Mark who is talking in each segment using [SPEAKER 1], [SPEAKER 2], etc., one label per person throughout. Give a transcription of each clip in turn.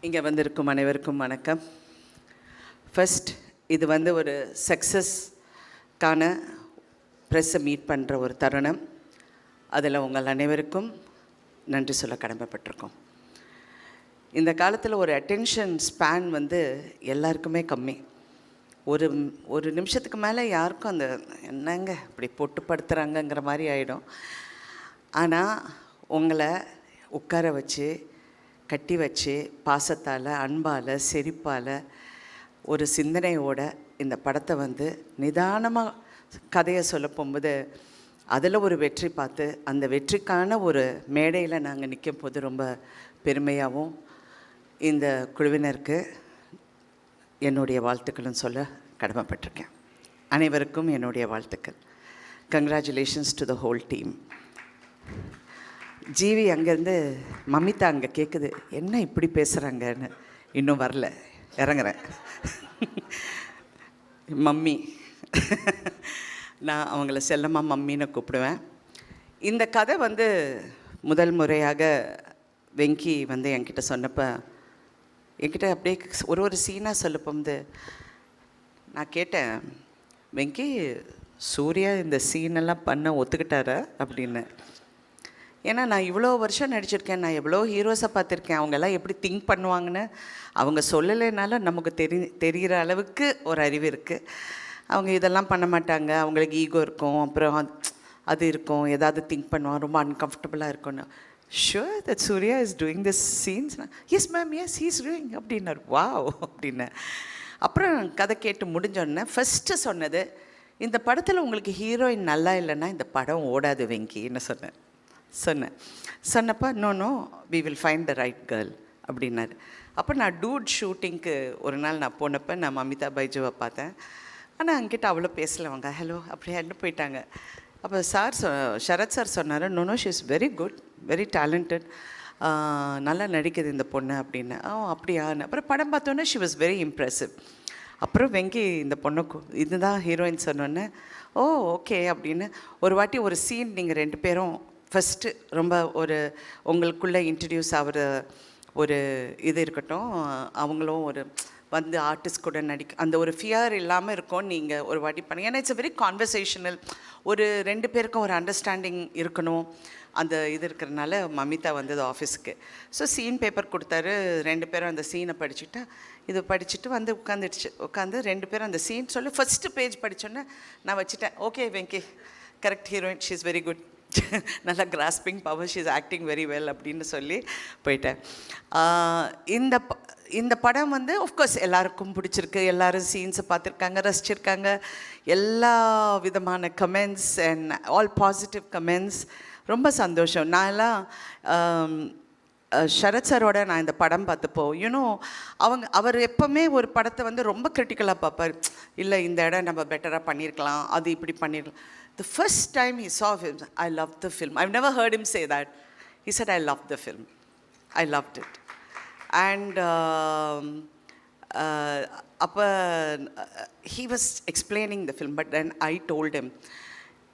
[SPEAKER 1] இங்கே வந்திருக்கும் அனைவருக்கும் வணக்கம். ஃபர்ஸ்ட், இது ஒரு சக்ஸஸ்க்கான ப்ரெஸ்ஸை மீட் பண்ணுற ஒரு தருணம். அதில் உங்கள் அனைவருக்கும் நன்றி சொல்ல கடமைப்பட்டிருக்கோம். இந்த காலத்தில் ஒரு அட்டென்ஷன் ஸ்பேன் எல்லாருக்குமே கம்மி. ஒரு நிமிஷத்துக்கு மேலே யாருக்கும் அந்த என்னங்க இப்படி பொட்டு படுத்துகிறாங்கங்கிற மாதிரி ஆகிடும். ஆனால் உங்களை உட்கார வச்சு கட்டி வச்சு பாசத்தால், அன்பால், செரிப்பால், ஒரு சிந்தனையோட இந்த படத்தை நிதானமாக கதையை சொல்ல போகும்போது அதில் ஒரு வெற்றி பார்த்து அந்த வெற்றிக்கான ஒரு மேடையில் நாங்கள் நிற்கும் போது ரொம்ப பெருமையாகவும் இந்த குழுவினருக்கு என்னுடைய வாழ்த்துக்களும் சொல்ல கடமைப்பட்டிருக்கேன். அனைவருக்கும் என்னுடைய வாழ்த்துக்கள். Congratulations to the whole team. GV அங்கேருந்து மம்மிதா அங்கே கேட்குது, என்ன இப்படி பேசுகிறாங்கன்னு. இன்னும் வரல, இறங்குறேன். மம்மி, நான் அவங்கள செல்லமாக மம்மின்னு கூப்பிடுவேன். இந்த கதை முதல் முறையாக வெங்கி என்கிட்ட சொன்னப்போ, என்கிட்ட அப்படியே ஒரு சீனாக சொல்லப்போது நான் கேட்டேன், வெங்கி சூர்யா இந்த சீனெல்லாம் பண்ண ஒத்துக்கிட்டாரா அப்படின்னு. ஏன்னா நான் இவ்வளோ வருஷம் நடிச்சிருக்கேன், நான் எவ்வளோ ஹீரோஸை பார்த்துருக்கேன். அவங்கெல்லாம் எப்படி திங்க் பண்ணுவாங்கன்னு அவங்க சொல்லலைனாலும் நமக்கு தெரிகிற அளவுக்கு ஒரு அறிவு இருக்குது. அவங்க இதெல்லாம் பண்ண மாட்டாங்க, அவங்களுக்கு ஈகோ இருக்கும், அப்புறம் அது இருக்கும், ஏதாவது திங்க் பண்ணுவாங்க, ரொம்ப அன்கம்ஃபர்டபுளாக இருக்கும்னு. Sure that Suriya is doing this scenes. Yes ma'am, yes he's doing அப்படின்னார். வாவ் அப்படின்னு. அப்புறம் கதை கேட்டு முடிஞ்சோடனே ஃபஸ்ட்டு சொன்னது, இந்த படத்தில் உங்களுக்கு ஹீரோயின் நல்லா இல்லைன்னா இந்த படம் ஓடாது வெங்கின்னு சொன்னப்போ no we will find the right girl அப்படின்னாரு. அப்போ நான் டூட் ஷூட்டிங்க்கு ஒரு நாள் நான் போனப்போ நான் மமிதா பைஜுவை பார்த்தேன். ஆனால் அங்கிட்ட அவ்வளோ பேசலவங்க, ஹலோ அப்படியே போயிட்டாங்க. அப்போ சரத் சார் சொன்னார், no she is very good, very talented, நல்லா நடிக்குது இந்த பொண்ணு அப்படின்னு. அப்படியான்னு. அப்புறம் படம் பார்த்தோன்னே ஷி வாஸ் வெரி இம்ப்ரெசிவ். அப்புறம் வெங்கி இந்த பொண்ணுக்கு இதுதான் ஹீரோயின் சொன்னோன்னே, ஓ ஓகே அப்படின்னு. ஒரு வாட்டி ஒரு சீன் நீங்கள் ரெண்டு பேரும் ஃபஸ்ட்டு ரொம்ப உங்களுக்குள்ளே இன்ட்ரடியூஸ் ஆகிற ஒரு இது இருக்கட்டும், அவங்களும் ஆர்டிஸ்ட் கூட அந்த ஒரு ஃபியர் இல்லாமல் இருக்கும். நீங்கள் ஒரு வாட்டி பண்ணுங்க. ஏன்னா இட்ஸ் அ வெரி கான்வர்சேஷனல். ரெண்டு பேருக்கும் ஒரு அண்டர்ஸ்டாண்டிங் இருக்கணும். அந்த இது இருக்கிறதுனால மமிதா ஆஃபீஸுக்கு. ஸோ சீன் பேப்பர் கொடுத்தாரு. ரெண்டு பேரும் அந்த சீனை படிச்சுட்டு இது படிச்சுட்டு உட்காந்து ரெண்டு பேரும் அந்த சீன் சொல்லி ஃபஸ்ட்டு பேஜ் படித்தோன்னே நான் வச்சுட்டேன், okay Venky correct heroine, she is very good, நல்லா grasping power, she is acting very well அப்படின்னு சொல்லி போயிட்டேன். இந்த படம் ஆஃப்கோர்ஸ் எல்லாருக்கும் பிடிச்சிருக்கு. எல்லோரும் சீன்ஸை பார்த்துருக்காங்க, ரசிச்சிருக்காங்க. எல்லா விதமான comments and all positive comments. ரொம்ப சந்தோஷம். நான்லாம் சரத் சாரோட நான் இந்த படம் பார்த்தப்போ அவர் எப்போவுமே ஒரு படத்தை ரொம்ப கிரிட்டிக்கலாக பார்ப்பார். இல்லை இந்த இடம் நம்ம பெட்டராக பண்ணியிருக்கலாம், அது இப்படி பண்ணியிருக்கலாம். The first time he saw him, I loved the film. I've never heard him say that. He said, I loved the film. I loved it. And he was explaining the film, but then I told him,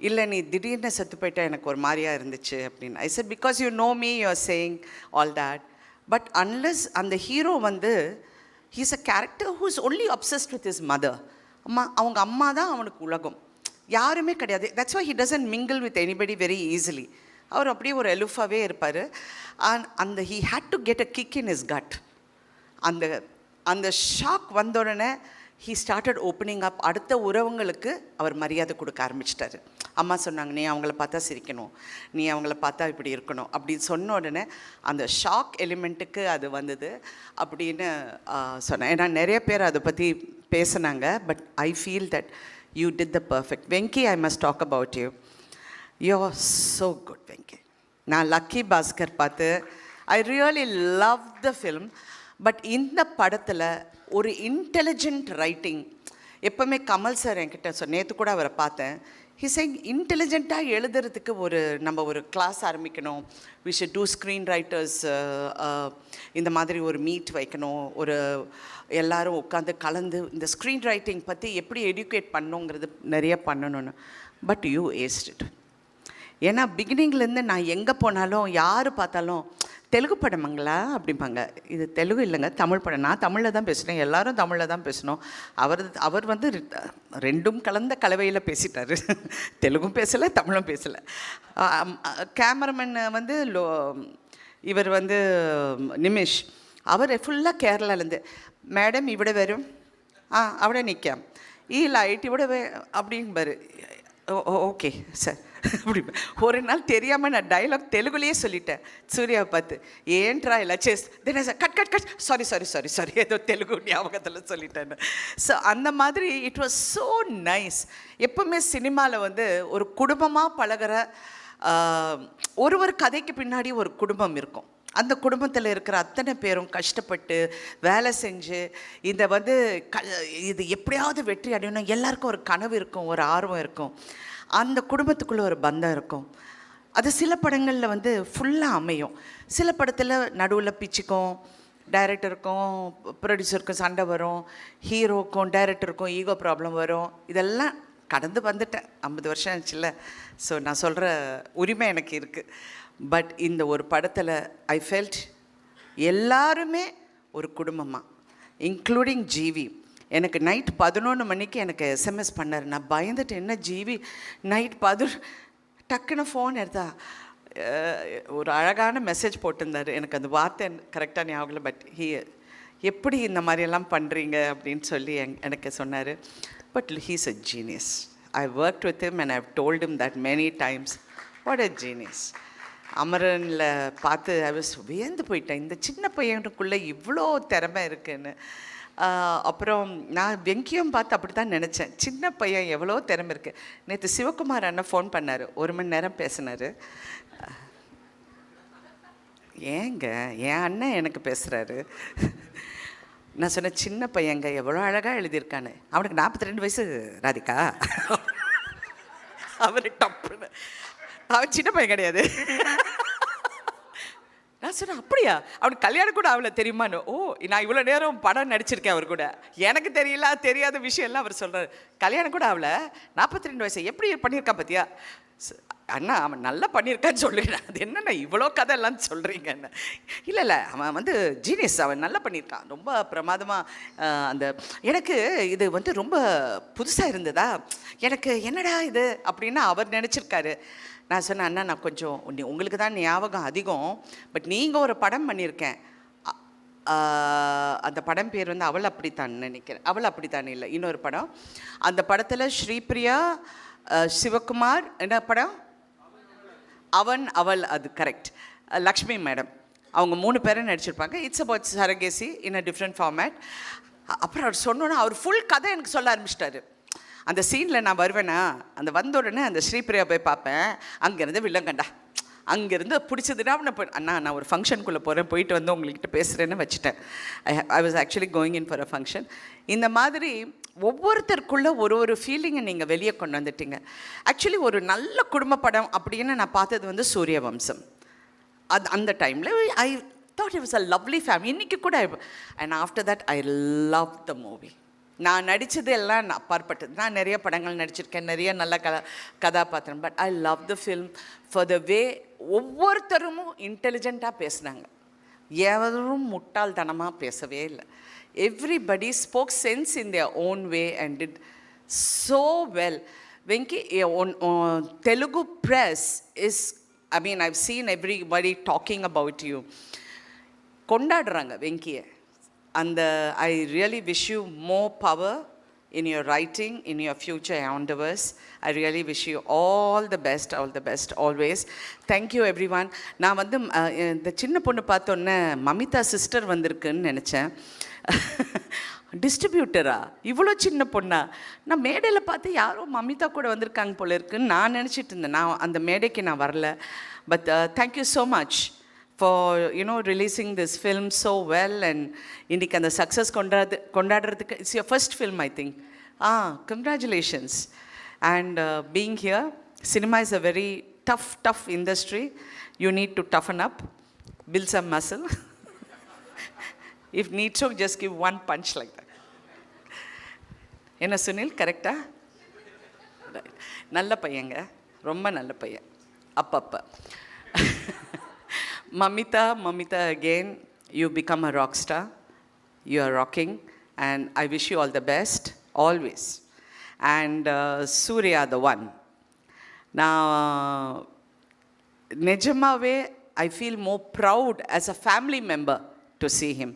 [SPEAKER 1] இல்லை நீ திடீர்னு செத்து போயிட்டா எனக்கு ஒரு மாதிரியாக இருந்துச்சு அப்படின்னு. I said, because you know me, you are saying all that. But unless அந்த hero he's a character who is only obsessed with his mother. அவங்க அம்மா தான் அவனுக்கு உலகம், யாருமே கிடையாது. That's why he doesn't mingle with anybody very easily. அவர் அப்படியே ஒரு எலுஃபாகவே இருப்பார். அந்த he had to get a kick in is cut. அந்த ஷாக் வந்தோடனே ஹீ ஸ்டார்டட் ஓப்பனிங் அப். அடுத்த உறவுங்களுக்கு அவர் மரியாதை கொடுக்க ஆரம்பிச்சிட்டாரு. அம்மா சொன்னாங்க, நீ அவங்கள பார்த்தா சிரிக்கணும், நீ அவங்கள பார்த்தா இப்படி இருக்கணும் அப்படின்னு சொன்ன உடனே அந்த ஷாக் எலிமெண்ட்டுக்கு அது வந்தது அப்படின்னு சொன்னேன். ஏன்னா நிறைய பேர் அதை பற்றி பேசினாங்க. But I feel that you did the perfect. Venki, I must talk about you. You're so good, Venki. நான் லக்கி பாஸ்கர் பார்த்து I really loved the film. But இந்த படத்தில் ஒரு இன்டெலிஜென்ட் ரைட்டிங். எப்போவுமே கமல் சார் என்கிட்ட நேற்று கூட அவரை பார்த்தேன். ஹி சேயிங் இன்டெலிஜென்ட்டாக எழுதுறதுக்கு நம்ம ஒரு கிளாஸ் ஆரம்பிக்கணும். We should do screen writers, இந்த மாதிரி ஒரு மீட் வைக்கணும், எல்லோரும் உட்காந்து கலந்து இந்த ஸ்க்ரீன் ரைட்டிங் பற்றி எப்படி எடுக்கேட் பண்ணணுங்கிறது நிறைய பண்ணணும்னு. But you ஏஸ்ட் it. ஏன்னா பிகினிங்லேருந்து நான் எங்கே போனாலும் யார் பார்த்தாலும் தெலுங்கு படமாங்களா அப்படிம்பாங்க. இது தெலுங்கு இல்லைங்க, தமிழ் படம். நான் தமிழில் தான் பேசுகிறேன், எல்லாரும் தமிழில் தான் பேசணும். அவர் வந்து ரெண்டும் கலந்த கலவையில் பேசிட்டார். தெலுங்கும் பேசலை, தமிழும் பேசலை. கேமராமேன் வந்து இவர் வந்து நிமிஷ், அவர் ஃபுல்லாக கேரளாலேருந்து, மேடம் இവിടെ வரும், അവിടെ நிற்காம், லைட் இவ்வளோ அப்படிம்பாரு. ஓகே சார் அப்படி. ஒரு நாள் தெரியாமல் நான் டைலாக் தெலுங்குலேயே சொல்லிட்டேன் சூர்யாவை பார்த்து, ஏன்ட்ரா இல்லை சேஸ் தினே sir cut cut cut sorry sorry sorry sorry ஏதோ தெலுங்கு ஞாபகத்தில் சொல்லிட்டேன்னு. ஸோ அந்த மாதிரி இட் வாஸ் ஸோ நைஸ். எப்பவுமே சினிமாவில் வந்து ஒரு குடும்பமாக பழகிற ஒரு கதைக்கு பின்னாடி ஒரு குடும்பம் இருக்கும். அந்த குடும்பத்தில் இருக்கிற அத்தனை பேரும் கஷ்டப்பட்டு வேலை செஞ்சு இந்த வந்து இது எப்படியாவது வெற்றி அடையணும், எல்லாருக்கும் ஒரு கனவு இருக்கும், ஒரு ஆர்வம் இருக்கும், அந்த குடும்பத்துக்குள்ளே ஒரு பந்தம் இருக்கும். அது சில படங்களில் வந்து ஃபுல்லாக அமையும், சில படத்தில் நடுவில் பிச்சுக்கும், டைரக்டருக்கும் ப்ரொடியூசருக்கும் சண்டை வரும், ஹீரோக்கும் டைரக்டருக்கும் ஈகோ ப்ராப்ளம் வரும். இதெல்லாம் கடந்து வந்துட்டேன், 50 வருஷம் ஆச்சுல்ல. ஸோ நான் சொல்கிற உரிமை எனக்கு இருக்குது. பட் இந்த ஒரு படத்தில் ஐ ஃபெல்ட் எல்லாருமே ஒரு குடும்பமாக, இன்க்ளூடிங் ஜிவி. எனக்கு நைட் 11 மணிக்கு எனக்கு எஸ்எம்எஸ் பண்ணார். நான் பயந்துட்டு, என்ன ஜிவி நைட் டக்குன்னு ஃபோன் எடுத்தா ஒரு அழகான மெசேஜ் போட்டிருந்தார். எனக்கு அந்த வார்த்தை கரெக்டாக ஞாபகம் இல்லை, பட் எப்படி இந்த மாதிரியெல்லாம் பண்ணுறீங்க அப்படின்னு சொல்லி எனக்கு சொன்னார். But he's a genius. I worked with him and I have told him that many times, what a genius. அமரனில் பார்த்து ஐ வாஸ் வியந்து போயிட்டேன், இந்த சின்ன பையனுக்குள்ளே இவ்வளோ திறமை இருக்குன்னு. அப்புறம் நான் வெங்கியும் பார்த்து அப்படி தான் நினச்சேன், சின்ன பையன் எவ்வளோ திறமை இருக்குது. நேற்று சிவகுமார் அண்ணன் ஃபோன் பண்ணார், 1 மணி நேரம் பேசினார். ஏங்க என் அண்ணன் எனக்கு பேசுகிறாரு. நான் சொன்னேன், சின்ன பையங்க எவ்வளோ அழகாக எழுதியிருக்கான்னு. அவனுக்கு 42 வயசு ராதிகா. அவர் டப்புன்னு, அவன் சின்ன பையன் கிடையாது. நான் சொன்னேன், அப்படியா, அவனுக்கு கல்யாணம் கூட அவளை தெரியுமான்னு. ஓ, நான் இவ்வளோ நேரம் படம் நடிச்சிருக்கேன் அவர் கூட, எனக்கு தெரியல தெரியாத விஷயம்லாம் அவர் சொல்கிறார். கல்யாணம் கூட அவளை 42 வயசு எப்படி பண்ணியிருக்கான் பார்த்தியா. அண்ணா அவன் நல்லா பண்ணியிருக்கான்னு சொல்லிடுறேன். அது என்னண்ணா இவ்வளோ கதையெல்லாம் சொல்கிறீங்கன்னு. இல்லை அவன் வந்து ஜீனியஸ், அவன் நல்லா பண்ணியிருக்கான், ரொம்ப பிரமாதமாக. அந்த எனக்கு இது வந்து ரொம்ப புதுசாக இருந்ததா, எனக்கு என்னடா இது அப்படின்னு அவர் நினச்சிருக்காரு. நான் சொன்னேன், அண்ணா நான் கொஞ்சம் உங்களுக்கு தான் ஞாபகம் அதிகம், பட் நீங்கள் ஒரு படம் பண்ணியிருக்கேன், அந்த படம் பேர் வந்து அவள் அப்படித்தான் நினைக்கிறேன். அவள் அப்படித்தான் இல்லை, இன்னொரு படம். அந்த படத்தில் ஸ்ரீபிரியா, சிவகுமார், என்ன படம், அவன் அவள், அது கரெக்ட், லக்ஷ்மி மேடம், அவங்க 3 பேரும் நடிச்சிருப்பாங்க. It's about surrogacy in a different format. அப்புறம் அவர் சொன்னோன்னா அவர் ஃபுல் கதை எனக்கு சொல்ல ஆரம்பிச்சிட்டாரு. அந்த சீனில் நான் வருவேனா, அந்த வந்த உடனே அந்த ஸ்ரீபிரியா போய் பார்ப்பேன், அங்கேருந்து வில்லங்கண்டா, அங்கேருந்து பிடிச்சதுன்னா அண்ணா நான் ஒரு ஃபங்க்ஷனுக்குள்ளே போகிறேன், போயிட்டு வந்து உங்கள்கிட்ட பேசுகிறேன்னு வச்சுட்டேன். I was actually going in for a function. இந்த மாதிரி ஒவ்வொருத்தருக்குள்ளே ஒரு ஃபீலிங்கை நீங்கள் வெளியே கொண்டு வந்துட்டீங்க. ஆக்சுவலி ஒரு நல்ல குடும்ப படம் அப்படின்னு நான் பார்த்தது வந்து சூரியவம்சம். அந்த டைமில் I thought it was a lovely family. இன்றைக்கி கூட, and after that I love the movie. நான் நடித்தது எல்லாம் நான் அப்பாற்பட்டது. நான் நிறைய படங்கள் நடிச்சிருக்கேன், நிறைய நல்ல கதாபாத்திரம், but I love the film for the way ஒவ்வொருத்தரும் இன்டெலிஜெண்ட்டாக பேசுனாங்க, எவரும் முட்டாள்தனமாக பேசவே இல்லை. Everybody spoke sense in their own way and did so well. Venki, Telugu press is, I mean, I've seen everybody talking about you. கொண்டாடுறாங்க வெங்கியை. And I really wish you more power in your writing, in your future endeavors. I really wish you all the best always. Thank you everyone. நான் வந்து இந்த சின்ன பொண்ணு பார்த்தோன்னே Mamitha sister வந்திருக்குன்னு நினச்சேன். டிஸ்ட்ரிபியூட்டரா, இவ்வளோ சின்ன பொண்ணா? நான் மேடையில் பார்த்து யாரோ மமிதா கூட வந்திருக்காங்க போல இருக்குன்னு நான் நினச்சிட்டு இருந்தேன். நான் அந்த மேடைக்கு நான் வரல. But thank you so much for releasing this film so well. And இன்றைக்கி அந்த சக்ஸஸ் கொண்டாடுறதுக்கு it's your first film I think. Congratulations. And being here, cinema is a very tough industry. You need to toughen up, build some muscle. If need to, just give one punch like that. என்ன சுனில், கரெக்டா? நல்ல பையங்க, ரொம்ப நல்ல பையன். அப்பப்போ. Mamita again, you become a rock star. You are rocking, and I wish you all the best, always. And Surya, the one. Now, நிஜமாவே I feel more proud as a family member to see him.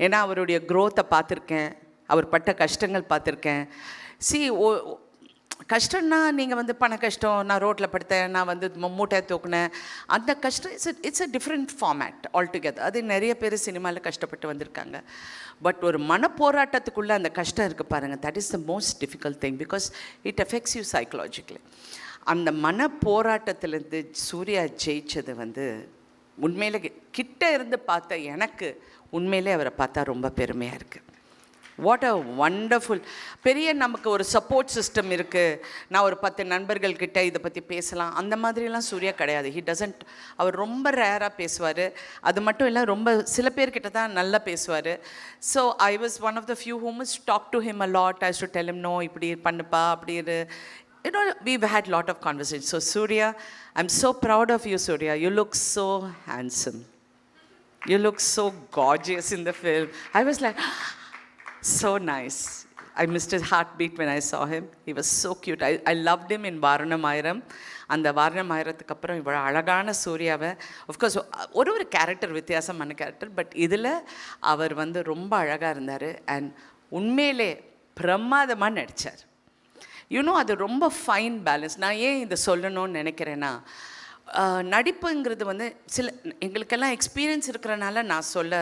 [SPEAKER 1] ஏன்னா அவருடைய க்ரோத்தை பார்த்துருக்கேன், அவர் பட்ட கஷ்டங்கள் பார்த்துருக்கேன். கஷ்டம்னா நீங்கள் வந்து பண கஷ்டம், நான் ரோட்டில் படுத்தேன், நான் வந்து மூட்டை தூக்குனேன், அந்த கஷ்டம் it's a different format altogether. அது நிறைய பேர் சினிமாவில் கஷ்டப்பட்டு வந்திருக்காங்க. பட் ஒரு மனப்போராட்டத்துக்குள்ளே அந்த கஷ்டம் இருக்குது பாருங்கள், that is the most difficult thing because it affects you psychologically. அந்த மனப்போராட்டத்திலேருந்து சூர்யா ஜெயிச்சது வந்து உண்மையிலே கிட்ட இருந்து பார்த்த எனக்கு உண்மையிலே அவரை பார்த்தா ரொம்ப பெருமையாக இருக்குது. What a wonderful. பெரிய நமக்கு ஒரு சப்போர்ட் சிஸ்டம் இருக்குது, நான் ஒரு 10 நண்பர்கள்கிட்ட இதை பற்றி பேசலாம், அந்த மாதிரிலாம் சூர்யா கிடையாது. He doesn't. அவர் ரொம்ப ரேராக பேசுவார். அது மட்டும் இல்லை, ரொம்ப சில பேர்கிட்ட தான் நல்லா பேசுவார். So I was one of the few who must talk to him a lot. I should tell him no, இப்படி பண்ணுப்பா, அப்படி இரு. You know, we've had a lot of conversations. So Surya, I'm so proud of you, Surya. You look so handsome. You look so gorgeous in the film. I was like, so nice. I missed his heartbeat when I saw him. He was so cute. I loved him in Varanamayiram. அந்த வாரணமாயிரத்துக்கு அப்புறம் இவ்வளோ அழகான சூர்யாவை, of course ஒரு character வித்தியாசமான character, but இதில் அவர் வந்து ரொம்ப அழகாக இருந்தார். அண்ட் உண்மையிலே பிரமாதமாக நடித்தார். யூனோ, அது ரொம்ப ஃபைன் பேலன்ஸ். நான் ஏன் இதை சொல்லணும்னு நினைக்கிறேன்னா, நடிப்புங்கிறது வந்து எங்களுக்கெல்லாம் எக்ஸ்பீரியன்ஸ் இருக்கிறனால நான்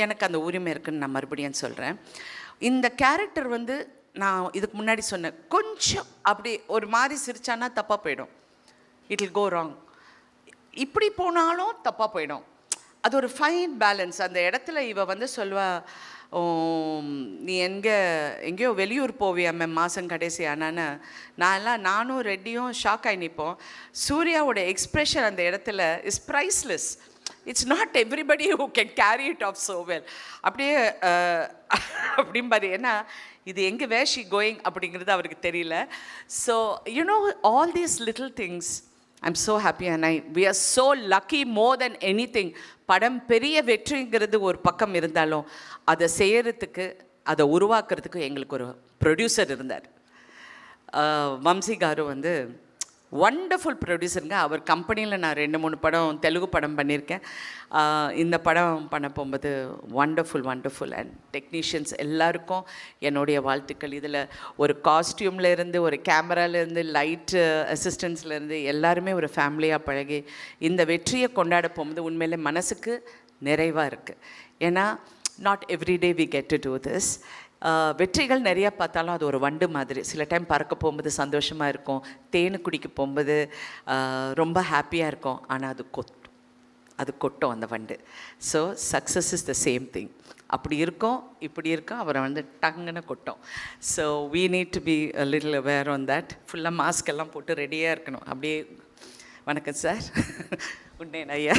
[SPEAKER 1] எனக்கு அந்த உரிமை இருக்குதுன்னு நான் மறுபடியும் சொல்கிறேன். இந்த கேரக்டர் வந்து நான் இதுக்கு முன்னாடி சொன்னேன், கொஞ்சம் அப்படி ஒரு மாதிரி சிரிச்சானா தப்பாக போயிடும், இட் வில் கோ ராங். இப்படி போனாலும் தப்பாக போயிடும். அது ஒரு ஃபைன் பேலன்ஸ். அந்த இடத்துல இவ வந்து சொல்வா, நீ எங்கேயோ வெளியூர் போவியாமே மாதம் கடைசி ஆனான்னு. நானும் ரெட்டியும் ஷாக் ஆகி நிற்போம். சூர்யாவோட எக்ஸ்ப்ரெஷன் அந்த இடத்துல is priceless. It's not everybody who can carry it of so well. அப்படியே அப்படிம்பாரு. ஏன்னா இது எங்கே வேர் ஷி கோயிங் அப்படிங்கிறது அவருக்கு தெரியல. So you know, all these little things, I'm so happy and we are so lucky more than anything. படம் பெரிய வெற்றிங்கிறது ஒரு பக்கம் இருந்தாலும் அதை செய்கிறதுக்கு, அதை உருவாக்குறதுக்கு எங்களுக்கு ஒரு ப்ரொடியூசர் இருந்தார். வம்சி காரு வந்து வண்டர்ஃபுல் ப்ரொடியூசருங்க. அவர் கம்பெனியில் நான் 2-3 படம் தெலுங்கு படம் பண்ணியிருக்கேன். இந்த படம் பண்ண போகும்போது வண்டர்ஃபுல். அண்ட் டெக்னீஷியன்ஸ் எல்லாருக்கும் என்னுடைய வாழ்த்துக்கள். இதில் ஒரு காஸ்டியூம்லேருந்து, ஒரு கேமராலேருந்து, லைட்டு அசிஸ்டன்ஸ்லேருந்து எல்லாருமே ஒரு ஃபேமிலியாக பழகி இந்த வெற்றியை கொண்டாட போகும்போது உண்மையிலே மனசுக்கு நிறைவாக இருக்குது. ஏன்னா not everyday we get to do this. வெற்றிகள் நிறையா பார்த்தாலும் அது ஒரு வண்டு மாதிரி. சில டைம் பறக்க போகும்போது சந்தோஷமாக இருக்கும், தேனு குடிக்க போகும்போது ரொம்ப ஹாப்பியாக இருக்கும். ஆனால் அது கொட்டும் அந்த வண்டு. So success is the same thing. அப்படி இருக்கும், இப்படி இருக்கும், அவரை வந்து டங்குன்னு கொட்டும். So we need to be a little aware on that. ஃபுல்லாக மாஸ்க் எல்லாம் போட்டு ரெடியாக இருக்கணும். அப்படியே வணக்கம் சார், உன்னேன் ஐயா.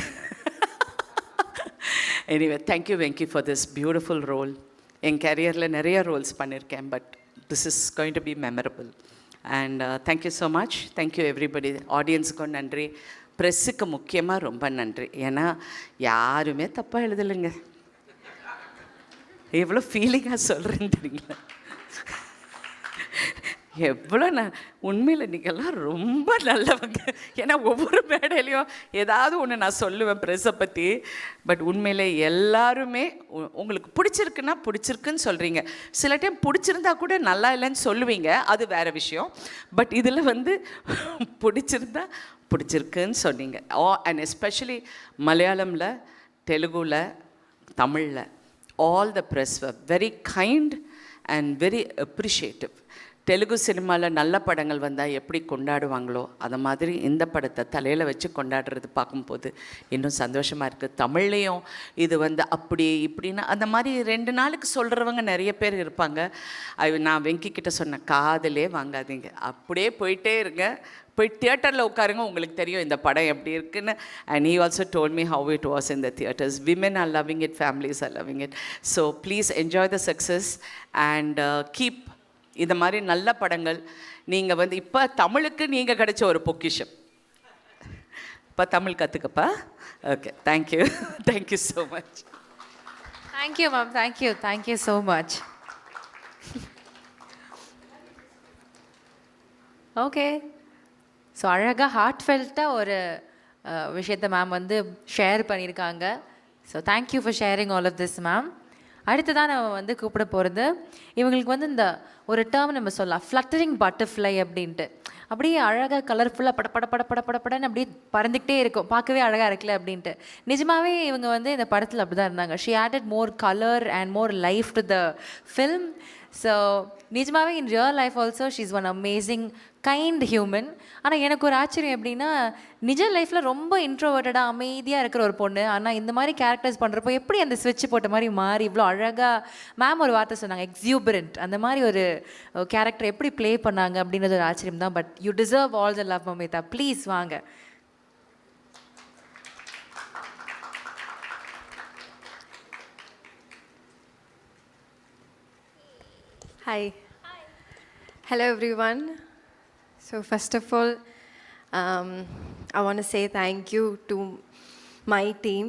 [SPEAKER 1] Anyway, thank you Venki for this beautiful role. என் கேரியரில் நிறைய ரோல்ஸ் பண்ணியிருக்கேன், but this is going to be memorable. And thank you so much. Thank you everybody. ஆடியன்ஸுக்கும் நன்றி, ப்ரெஸ்ஸுக்கு முக்கியமாக ரொம்ப நன்றி. ஏன்னா யாருமே தப்பாக எழுதலைங்க. எவ்வளோ ஃபீலிங்காக சொல்கிறேன்னு தெரியுங்களா? எவ்வளோ உண்மையில் நீங்கள்லாம் ரொம்ப நல்லவங்க. ஏன்னா ஒவ்வொரு மேடையிலையும் ஏதாவது ஒன்று நான் சொல்லுவேன் ப்ரெஸ்ஸை பற்றி. பட் உண்மையிலே எல்லாருமே உங்களுக்கு பிடிச்சிருக்குன்னு சொல்கிறீங்க. சில டைம் பிடிச்சிருந்தா கூட நல்லா இல்லைன்னு சொல்லுவீங்க, அது வேறு விஷயம். பட் இதில் வந்து பிடிச்சிருக்குன்னு சொன்னீங்க. அண்ட் எஸ்பெஷலி மலையாளமில், தெலுங்குல, தமிழில், all the press were very kind and very appreciative. Telugu சினிமாவில் நல்ல படங்கள் வந்தால் எப்படி கொண்டாடுவாங்களோ அது மாதிரி இந்த படத்தை தலையில் வச்சு கொண்டாடுறது பார்க்கும்போது இன்னும் சந்தோஷமாக இருக்குது. தமிழ்லேயும் இது வந்து அப்படி இப்படின்னா அந்த மாதிரி 2 நாளுக்கு சொல்கிறவங்க நிறைய பேர் இருப்பாங்க. நான் வெங்கிக்கிட்ட சொன்னேன், காதலே வாங்காதீங்க, அப்படியே போயிட்டே இருங்க, போய் தியேட்டரில் உட்காருங்க, உங்களுக்கு தெரியும் இந்த படம் எப்படி இருக்குன்னு. And he also told me how it was in the theatres. Women are loving it, families are loving it. So please enjoy the success and keep இந்த மாதிரி நல்ல படங்கள். நீங்கள் வந்து இப்போ தமிழுக்கு நீங்கள் கிடைச்ச ஒரு பொக்கிஷம். அப்பா தமிழ் கற்றுக்கப்பா. Okay, thank you. Thank you so much.
[SPEAKER 2] Thank you ma'am, thank you so much. Okay, so அழகாக ஹார்ட்ஃபெல்ட்டாக ஒரு விஷயத்தை மேம் வந்து ஷேர் பண்ணியிருக்காங்க. So thank you for sharing all of this ma'am. அடுத்ததான் நம்ம வந்து கூப்பிட போகிறது, இவங்களுக்கு வந்து இந்த ஒரு டேர்ம் நம்ம சொல்லலாம், ஃப்ளட்டரிங் பட்டர்ஃப்ளை அப்படின்ட்டு. அப்படியே அழகாக கலர்ஃபுல்லாக படன்னு அப்படியே பறந்துக்கிட்டே இருக்கும், பார்க்கவே அழகாக இருக்குல்ல அப்படின்ட்டு. நிஜமாகவே இவங்க வந்து இந்த படத்தில் அப்படி தான் இருந்தாங்க. She added more colour and more life to the film. So நிஜமாகவே in real life also she is one amazing kind human. ஆனால் எனக்கு ஒரு ஆச்சரியம் எப்படின்னா, நிஜ லைஃப்பில் ரொம்ப இன்ட்ரோவர்ட்டடாக அமைதியாக இருக்கிற ஒரு பொண்ணு, ஆனால் இந்த மாதிரி கேரக்டர்ஸ் பண்ணுறப்போ எப்படி அந்த ஸ்விட்ச் போட்ட மாதிரி மாறி இவ்வளோ அழகாக, மேம் ஒரு வார்த்தை சொன்னாங்க, எக்ஸியூபரண்ட், அந்த மாதிரி ஒரு கேரக்டர் எப்படி ப்ளே பண்ணாங்க அப்படின்றது ஒரு ஆச்சரியம் தான். But you deserve all the love Mamitha. Please வாங்க.
[SPEAKER 3] Hi. Hello everyone. So first of all, I want to say thank you to my team,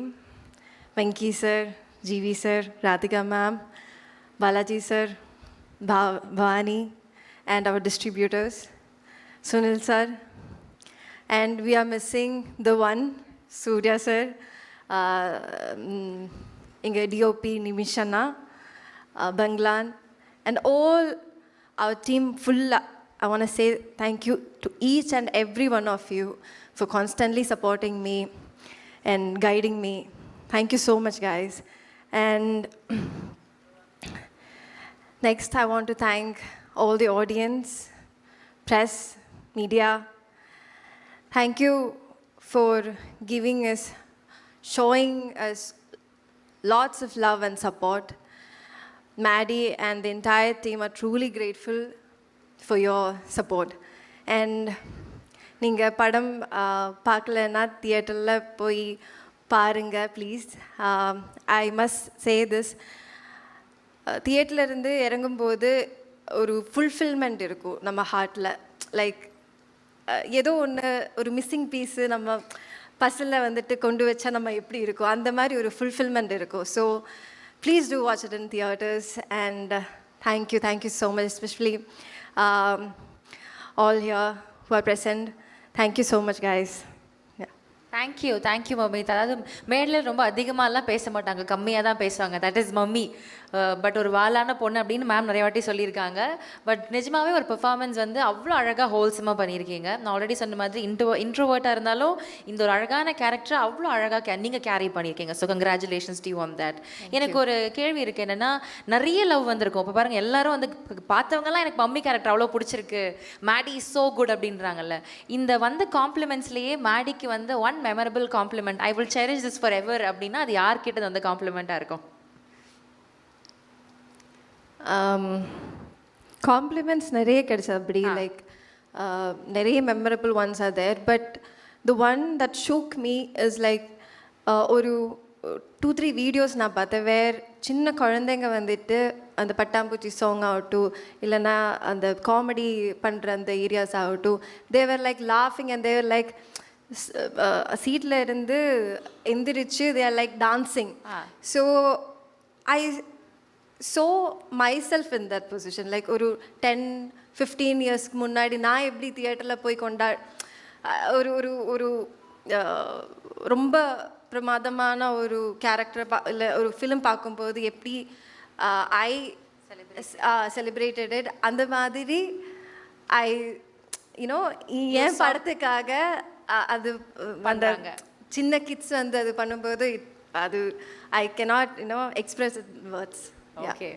[SPEAKER 3] Venki sir, GV sir, Radhika ma'am, Balaji sir, Bhavani, and our distributors, Sunil sir. And we are missing the one, Surya sir, Inga DOP Nimishana, Banglan, and all our team full. I want to say thank you to each and every one of you for constantly supporting me and guiding me. Thank you so much, guys. And next, I want to thank all the audience, press, media. Thank you for giving us, showing us lots of love and support. Maddie and the entire team are truly grateful for your support. And நீங்கள் படம் பார்க்கலன்னா தியேட்டரில் போய் பாருங்கள் please. I must say this, தியேட்டர்லேருந்து இறங்கும்போது ஒரு fulfilment இருக்கும் நம்ம ஹார்ட்டில். லைக் ஏதோ ஒன்று, ஒரு மிஸ்ஸிங் பீஸு நம்ம பஸ்ஸில் வந்துட்டு கொண்டு வச்சா நம்ம எப்படி இருக்கும், அந்த மாதிரி ஒரு ஃபுல்ஃபில்மெண்ட் இருக்கும். So please do watch it in theaters. And thank you so much, especially all here who are present. Thank you so much, guys.
[SPEAKER 2] Thank you Mamitha. அதாவது மேடையில் ரொம்ப அதிகமாகலாம் பேச மாட்டாங்க, கம்மியாக தான் பேசுவாங்க. That is mummy. பட் ஒரு வாலான பொண்ணு அப்படின்னு மேம் நிறைய வாட்டி சொல்லியிருக்காங்க. பட் நிஜமாகவே ஒரு பெர்ஃபார்மன்ஸ் வந்து அவ்வளோ அழகாக ஹோல்சமாக பண்ணியிருக்கீங்க. நான் ஆல்ரெடி சொன்ன மாதிரி இன்ட்ரோவர்ட்டாக இருந்தாலும் இந்த ஒரு அழகான கேரக்டரை அவ்வளோ அழகாக நீங்கள் கேரி பண்ணியிருக்கீங்க. So congratulations to you on that. எனக்கு ஒரு கேள்வி இருக்குது, என்னென்னா நிறைய லவ் வந்திருக்கும். இப்போ பாருங்கள், எல்லாரும் வந்து பார்த்தவங்கலாம் எனக்கு மம்மி கேரக்டர் அவ்வளோ பிடிச்சிருக்கு, மேடி இஸ் ஸோ குட் அப்படின்றாங்கல்ல. இந்த வந்து காம்ப்ளிமெண்ட்ஸ்லேயே மேடிக்கு வந்து one memorable compliment, I will cherish this forever அப்படின்னா அது யார்கிட்ட வந்து காம்ப்ளிமெண்ட்டாக இருக்கும்?
[SPEAKER 3] காம்ப்ளிமெண்ட்ஸ் நிறைய கிடைச்சது அப்படி. லைக் நிறைய memorable ones are there. But the one that shook me is like, ஒரு 2-3 வீடியோஸ் நான் பார்த்தேன். சின்ன குழந்தைங்க வந்துட்டு அந்த பட்டாம்பூச்சி சாங் ஆகட்டும், இல்லைன்னா அந்த காமெடி பண்ணுற அந்த ஏரியாஸ் ஆகட்டும், தேவர் லைக் லாஃபிங் அண்ட் தேவர் லைக் சீட்டில் இருந்து எந்திரிச்சு தே are like dancing. So I saw myself in that position. Like ஒரு 10-15 இயர்ஸ்க்கு முன்னாடி நான் எப்படி தியேட்டரில் போய் ஒரு ஒரு ஒரு ரொம்ப பிரமாதமான ஒரு கேரக்டரை இல்லை ஒரு ஃபிலிம் பார்க்கும்போது எப்படி ஐ செலிப்ரேட்டட் இட், அந்த மாதிரி ஐ யூனோ என் படத்துக்காக அது அந்த சின்ன கிட்ஸ் வந்து அது பண்ணும்போது அது I cannot express it words.
[SPEAKER 2] Okay.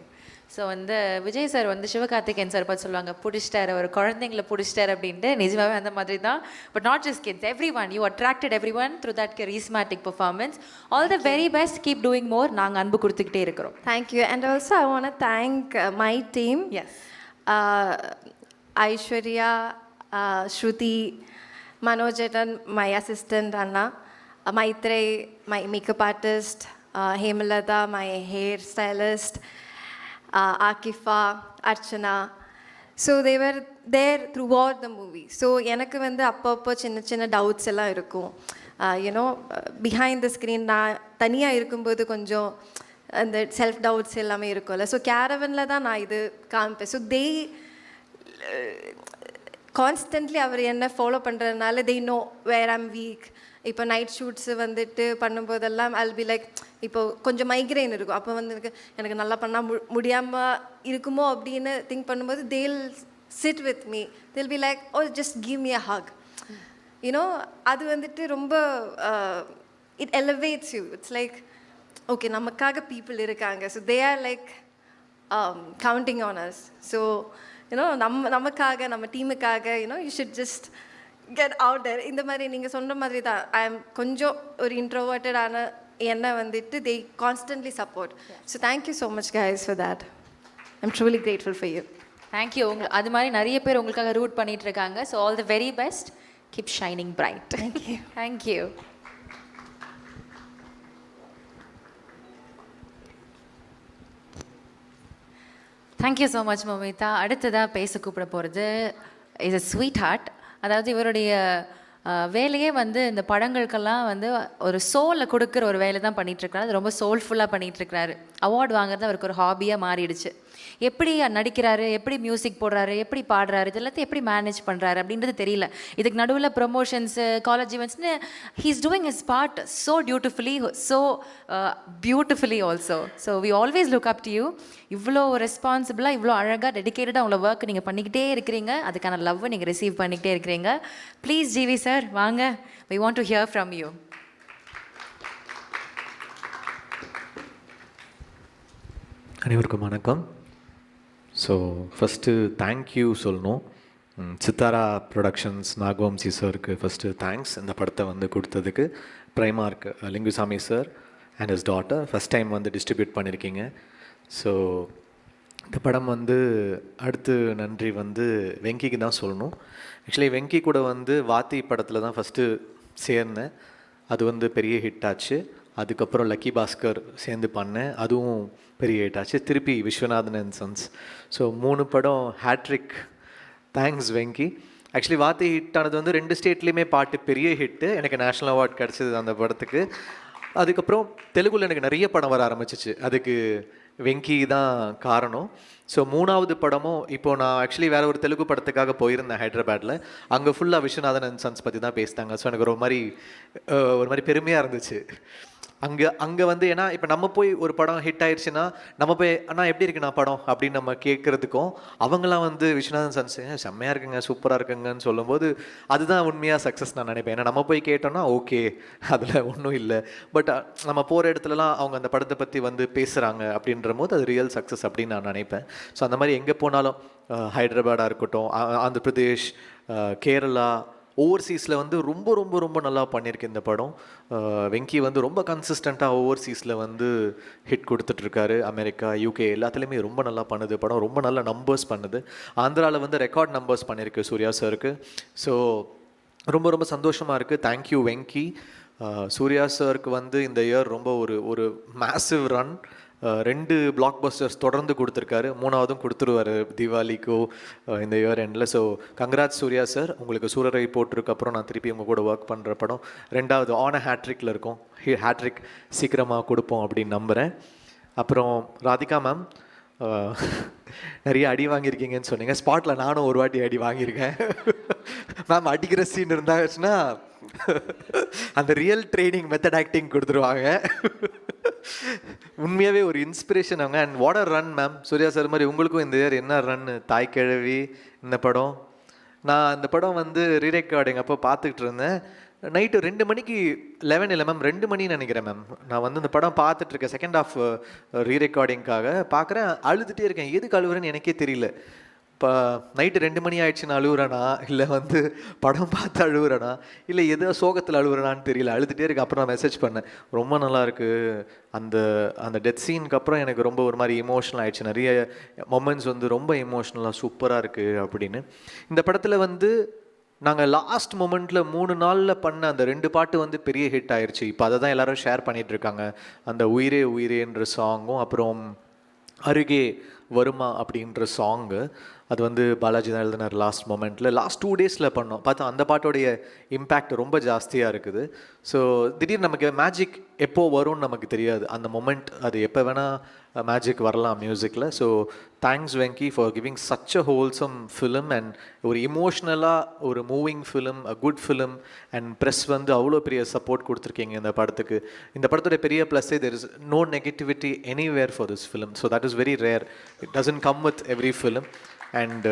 [SPEAKER 2] So வந்து விஜய் சார் வந்து சிவகார்த்திகேயன் சார் பார்த்து சொல்லுவாங்க, பிடிச்சிட்டார், ஒரு குழந்தைங்களை பிடிச்சிட்டார் அப்படின்ட்டு. நிஜமாவே அந்த மாதிரி தான். But not just kids, every one. You attracted every one through that charismatic performance. All the very best, keep doing more. நாங்கள் அன்பு கொடுத்துக்கிட்டே இருக்கிறோம்.
[SPEAKER 3] Thank you. And also I want to thank my team.
[SPEAKER 2] Yes,
[SPEAKER 3] Aishwarya, Shruti, Manojetan, my assistant Anna, Maitrey, my makeup artist, Hemalata, my hair stylist, Akifa, Archana. So they were there throughout the movie. So எனக்கு வந்து அப்பப்போ சின்ன சின்ன doubts எல்லாம் இருக்கும். You know behind the screen நான் தனியாக இருக்கும்போது கொஞ்சம் அந்த செல்ஃப் டவுட்ஸ் எல்லாமே இருக்கும்ல. ஸோ கேரவனில் தான் நான் இது காமிப்பேன். ஸோ கான்ஸ்டன்ட்லி அவர் என்ன ஃபாலோ பண்ணுறதுனால they know where I'm weak. இப்போ நைட் ஷூட்ஸு வந்துட்டு பண்ணும்போதெல்லாம் I'll be like, இப்போ கொஞ்சம் மைக்ரைன் இருக்கும், அப்போ வந்து எனக்கு நல்லா பண்ணால் முடியாமல் இருக்குமோ அப்படின்னு திங்க் பண்ணும்போது they'll sit with me, they'll be like, oh just give me a hug, you know. அது வந்துட்டு ரொம்ப it elevates you. It's like okay நமக்காக பீப்புள் இருக்காங்க. So they are like counting on us. So you know நமக்காக நம்ம டீமுக்காக you know you should just get out there. இந்த மாதிரி நீங்கள் சொன்ன மாதிரி தான் ஐ எம் கொஞ்சம் ஒரு இன்ட்ரோவர்ட்டடான என்னை வந்துட்டு they constantly support. So thank you so much guys for that. I am truly grateful for you.
[SPEAKER 2] Thank you. அது மாதிரி நிறைய பேர் உங்களுக்காக ரூட் பண்ணிட்டு இருக்காங்க. So all the very best. Keep shining bright.
[SPEAKER 3] Thank you.
[SPEAKER 2] Thank you. Thank you so much Mamitha. அடுத்ததாக பேச கூப்பிட போகிறது இஸ் அ ஸ்வீட் ஹார்ட். அதாவது இவருடைய வேலையே வந்து இந்த படங்களுக்கெல்லாம் வந்து ஒரு சோலை கொடுக்குற ஒரு வேலை தான் பண்ணிகிட்ருக்காரு. அது ரொம்ப சோல்ஃபுல்லாக பண்ணிகிட்ருக்கிறாரு. அவார்டு வாங்குறது அவருக்கு ஒரு ஹாபியாக மாறிடுச்சு. எப்படி நடிக்கிறாரு, எப்படி மியூசிக் போடுறாரு, எப்படி பாடுறாரு, இது எல்லாத்தையும் எப்படி மேனேஜ் பண்ணுறாரு அப்படின்றது தெரியல. இதுக்கு நடுவில் ப்ரொமோஷன்ஸு, காலேஜ் ஈவெண்ட்ஸ்னு he's doing his part so dutifully, so beautifully also. So we always look up to you. இவ்வளோ ரெஸ்பான்சிபிளாக, இவ்வளோ அழகாக, டெடிக்கேட்டடாக உங்களை ஒர்க் நீங்கள் பண்ணிக்கிட்டே இருக்கிறீங்க. அதுக்கான லவ் நீங்கள் ரிசீவ் பண்ணிக்கிட்டே இருக்கிறீங்க. ப்ளீஸ் ஜிவி சார் வாங்க. We want to hear from you.
[SPEAKER 4] அனைவருக்கும் வணக்கம். ஸோ ஃபஸ்ட்டு தேங்க்யூ சொல்லணும். சித்தாரா ப்ரொடக்ஷன்ஸ் நாகவம்சி சாருக்கு ஃபஸ்ட்டு தேங்க்ஸ். இந்த படத்தை வந்து கொடுத்ததுக்கு பிரைமார்க் Lingusamy sir and his daughter first time வந்து டிஸ்ட்ரிபியூட் பண்ணியிருக்கீங்க. ஸோ இந்த படம் வந்து அடுத்து நன்றி வந்து வெங்கிக்கு தான் சொல்லணும். ஆக்சுவலி வெங்கி கூட வந்து வாத்தி படத்தில் தான் ஃபஸ்ட்டு சேர்ந்தேன். அது வந்து பெரிய ஹிட் ஆச்சு. அதுக்கப்புறம் லக்கி பாஸ்கர் சேர்ந்து பண்ணேன், அதுவும் பெரிய ஹிட் ஆச்சு. திருப்பி விஸ்வநாதன் அண்ட் சன்ஸ். ஸோ 3 படம் ஹேட்ரிக். தேங்க்ஸ் வெங்கி. ஆக்சுவலி வாத்தி ஹிட் ஆனது வந்து 2 ஸ்டேட்லேயுமே பாட்டு பெரிய ஹிட்டு. எனக்கு நேஷ்னல் அவார்ட் கிடச்சிது அந்த படத்துக்கு. அதுக்கப்புறம் தெலுங்குல எனக்கு நிறைய படம் வர ஆரம்பிச்சிச்சு. அதுக்கு வெங்கி தான் காரணம். ஸோ 3வது படமும் இப்போது நான் ஆக்சுவலி வேறு ஒரு தெலுங்கு படத்துக்காக போயிருந்தேன் ஹைதராபாத்தில். அங்கே ஃபுல்லாக விஸ்வநாதன் அண்ட் சன்ஸ் பற்றி தான் பேசிட்டாங்க. ஸோ எனக்கு ஒரு மாதிரி பெருமையாக இருந்துச்சு. அங்கே வந்து ஏன்னா இப்போ நம்ம போய் ஒரு படம் ஹிட் ஆயிடுச்சுன்னா நம்ம போய் அண்ணா எப்படி இருக்குண்ணா படம் அப்படின்னு நம்ம கேட்குறதுக்கும், அவங்களாம் வந்து விஸ்வநாதன் சன்ஸ் செம்மையாக இருக்குங்க, சூப்பராக இருக்குங்கன்னு சொல்லும்போது அதுதான் உண்மையாக சக்ஸஸ் நான் நினைப்பேன். ஏன்னா நம்ம போய் கேட்டோம்னா ஓகே அதில் ஒன்றும் இல்லை, பட் நம்ம போகிற இடத்துலலாம் அவங்க அந்த படத்தை பற்றி வந்து பேசுகிறாங்க அப்படின்ற போது அது ரியல் சக்ஸஸ் அப்படின்னு நான் நினைப்பேன். ஸோ அந்த மாதிரி எங்கே போனாலும் ஹைதராபாடாக இருக்கட்டும், ஆந்திர பிரதேஷ், கேரளா, ஓவர்சீஸில் வந்து ரொம்ப ரொம்ப ரொம்ப நல்லா பண்ணியிருக்கு இந்த படம். வெங்கி வந்து ரொம்ப கன்சிஸ்டண்ட்டாக ஓவர்சீஸில் வந்து ஹிட் கொடுத்துட்ருக்காரு. அமெரிக்கா, யூகே எல்லாத்துலேயுமே ரொம்ப நல்லா பண்ணுது படம். ரொம்ப நல்ல நம்பர்ஸ் பண்ணுது. ஆந்திராவில் வந்து ரெக்கார்ட் நம்பர்ஸ் பண்ணியிருக்கு சூர்யா சாருக்கு. ஸோ ரொம்ப ரொம்ப சந்தோஷமாக இருக்குது. தேங்க்யூ வெங்கி. சூர்யா சாருக்கு வந்து இந்த இயர் ரொம்ப ஒரு மேசிவ் ரன். 2 பிளாக் பஸ்டர்ஸ் தொடர்ந்து கொடுத்துருக்காரு. 3வதும் கொடுத்துருவார் தீபாவளிக்கோ இந்த இயர் எண்டில். So congrats Suriya sir. உங்களுக்கு சூரரை போட்டிருக்கப்புறம் நான் திருப்பி உங்கள் கூட ஒர்க் பண்ணுற படம் 2வது ஆன் ஹேட்ரிக்கில் இருக்கும். ஹேட்ரிக் சீக்கிரமாக கொடுப்போம் அப்படின்னு நம்புகிறேன். அப்புறம் ராதிகா மேம், நிறைய அடி வாங்கியிருக்கீங்கன்னு சொன்னீங்க. ஸ்பாட்டில் நானும் ஒரு வாட்டி அடி வாங்கியிருக்கேன் மேம். அடிக்கிற சீன் இருந்தாச்சுன்னா அந்த ரியல் ட்ரைனிங் மெத்தட் ஆக்டிங் கொடுத்துருவாங்க. உண்மையாகவே ஒரு இன்ஸ்பிரேஷன் அவங்க. And what a run ma'am. Suriya sir மாதிரி உங்களுக்கும் இந்த இயர் என்ன ரன். தாய் கிழவி இந்த படம், நான் அந்த படம் வந்து ரீரெக்கார்டிங் அப்போ பார்த்துக்கிட்டு இருந்தேன். நைட்டு 2 மணிக்கு 11 இல்லை மேம் 2 மணின்னு நினைக்கிறேன் மேம். நான் வந்து இந்த படம் பார்த்துட்ருக்கேன். செகண்ட் ஹாஃப் ரீரெக்கார்டிங்காக பார்க்குறேன். அழுதுகிட்டே இருக்கேன். எதுக்கு அழுகுறேன்னு எனக்கே தெரியல. இப்போ நைட்டு 2 மணி ஆயிடுச்சுன்னு அழுகுறேனா, இல்லை வந்து படம் பார்த்து அழுகுறேனா, இல்லை எதோ சோகத்தில் அழுகுறேனான்னு தெரியல. அழுதுகிட்டே இருக்கு. அப்புறம் நான் மெசேஜ் பண்ணேன், ரொம்ப நல்லாயிருக்கு. அந்த டெத் சீனுக்கு அப்புறம் எனக்கு ரொம்ப ஒரு மாதிரி இமோஷனல் ஆகிடுச்சு. நிறைய மொமெண்ட்ஸ் வந்து ரொம்ப இமோஷ்னலாக சூப்பராக இருக்குது அப்படின்னு. இந்த படத்தில் வந்து நாங்கள் லாஸ்ட் மொமெண்ட்டில் 3 நாளில் பண்ண அந்த 2 பாட்டு வந்து பெரிய ஹிட் ஆயிடுச்சு. இப்போ அதை தான் எல்லோரும் ஷேர் பண்ணிகிட்ருக்காங்க. அந்த உயிரே உயிரேன்ற சாங்கும், அப்புறம் அருகே வருமா அப்படின்ற சாங்கு. அது வந்து பாலாஜி தான் எழுதினார் லாஸ்ட் மொமெண்ட்டில். லாஸ்ட் 2 டேஸில் பண்ணோம். பார்த்தா அந்த பாட்டோடைய இம்பேக்ட் ரொம்ப ஜாஸ்தியாக இருக்குது. ஸோ திடீர்னு நமக்கு மேஜிக் எப்போ வரும்னு நமக்கு தெரியாது. அந்த மொமெண்ட் அது எப்போ வேணால் மேஜிக் வரலாம் மியூசிக்கில். So thanks Venky for giving such a wholesome film and ஒரு இமோஷ்னலாக ஒரு moving film, a good film. And press வந்து அவ்வளோ பெரிய சப்போர்ட் கொடுத்துருக்கீங்க இந்த படத்துக்கு. இந்த படத்துடைய பெரிய ப்ளஸ்ஸே there is no negativity anywhere for this film. So that is very rare. It doesn't come with every film. And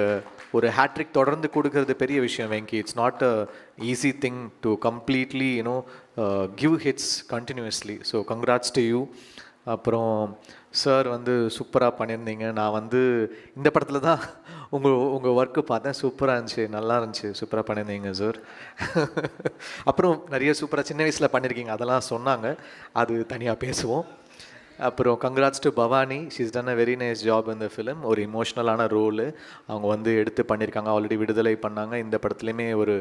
[SPEAKER 4] ஒரு ஹேட்ரிக் தொடர்ந்து கொடுக்கறது பெரிய விஷயம் Venky. It's not a easy thing to completely give hits continuously. So congrats to you. அப்புறம் sir வந்து சூப்பராக பண்ணியிருந்தீங்க. நான் வந்து இந்த படத்தில் தான் உங்கள் ஒர்க்கு பார்த்தேன். சூப்பராக இருந்துச்சு, நல்லா இருந்துச்சு, சூப்பராக பண்ணியிருந்தீங்க சார். அப்புறம் நிறைய சூப்பராக சின்ன வயசில் பண்ணியிருக்கீங்க, அதெல்லாம் சொன்னாங்க, அது தனியாக பேசுவோம். அப்புறம் congrats to Bhavani. She's done a very nice job இந்த ஃபிலிம். ஒரு இமோஷ்னலான ரோலு அவங்க வந்து எடுத்து பண்ணியிருக்காங்க. ஆல்ரெடி விடுதலை பண்ணாங்க. இந்த படத்துலையுமே ஒரு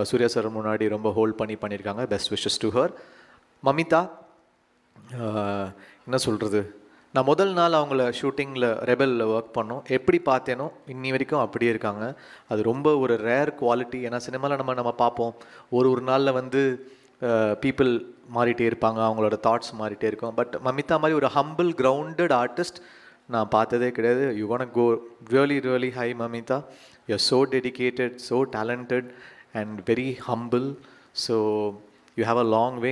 [SPEAKER 4] சூர்யா சார் முன்னாடி ரொம்ப ஹோல்ட் பண்ணியிருக்காங்க. Best wishes to her. Mamitha, என்ன சொல்கிறது, நான் முதல் நாள் அவங்கள ஷூட்டிங்கில் ரெபலில் ஒர்க் பண்ணோம். எப்படி பார்த்தேனோ இன்னி வரைக்கும் அப்படியே இருக்காங்க. அது ரொம்ப ஒரு ரேர் குவாலிட்டி. ஏன்னா சினிமாவில் நம்ம பார்ப்போம் ஒரு நாளில் வந்து பீப்புள் மாறிட்டே இருப்பாங்க, அவங்களோட தாட்ஸ் மாறிட்டே இருக்கும். பட் மமிதா மாதிரி ஒரு ஹம்பிள் கிரவுண்டட் ஆர்டிஸ்ட் நான் பார்த்ததே கிடையாது. You want go really really high Mamitha. You are so dedicated, so talented and very humble. So you have a long way.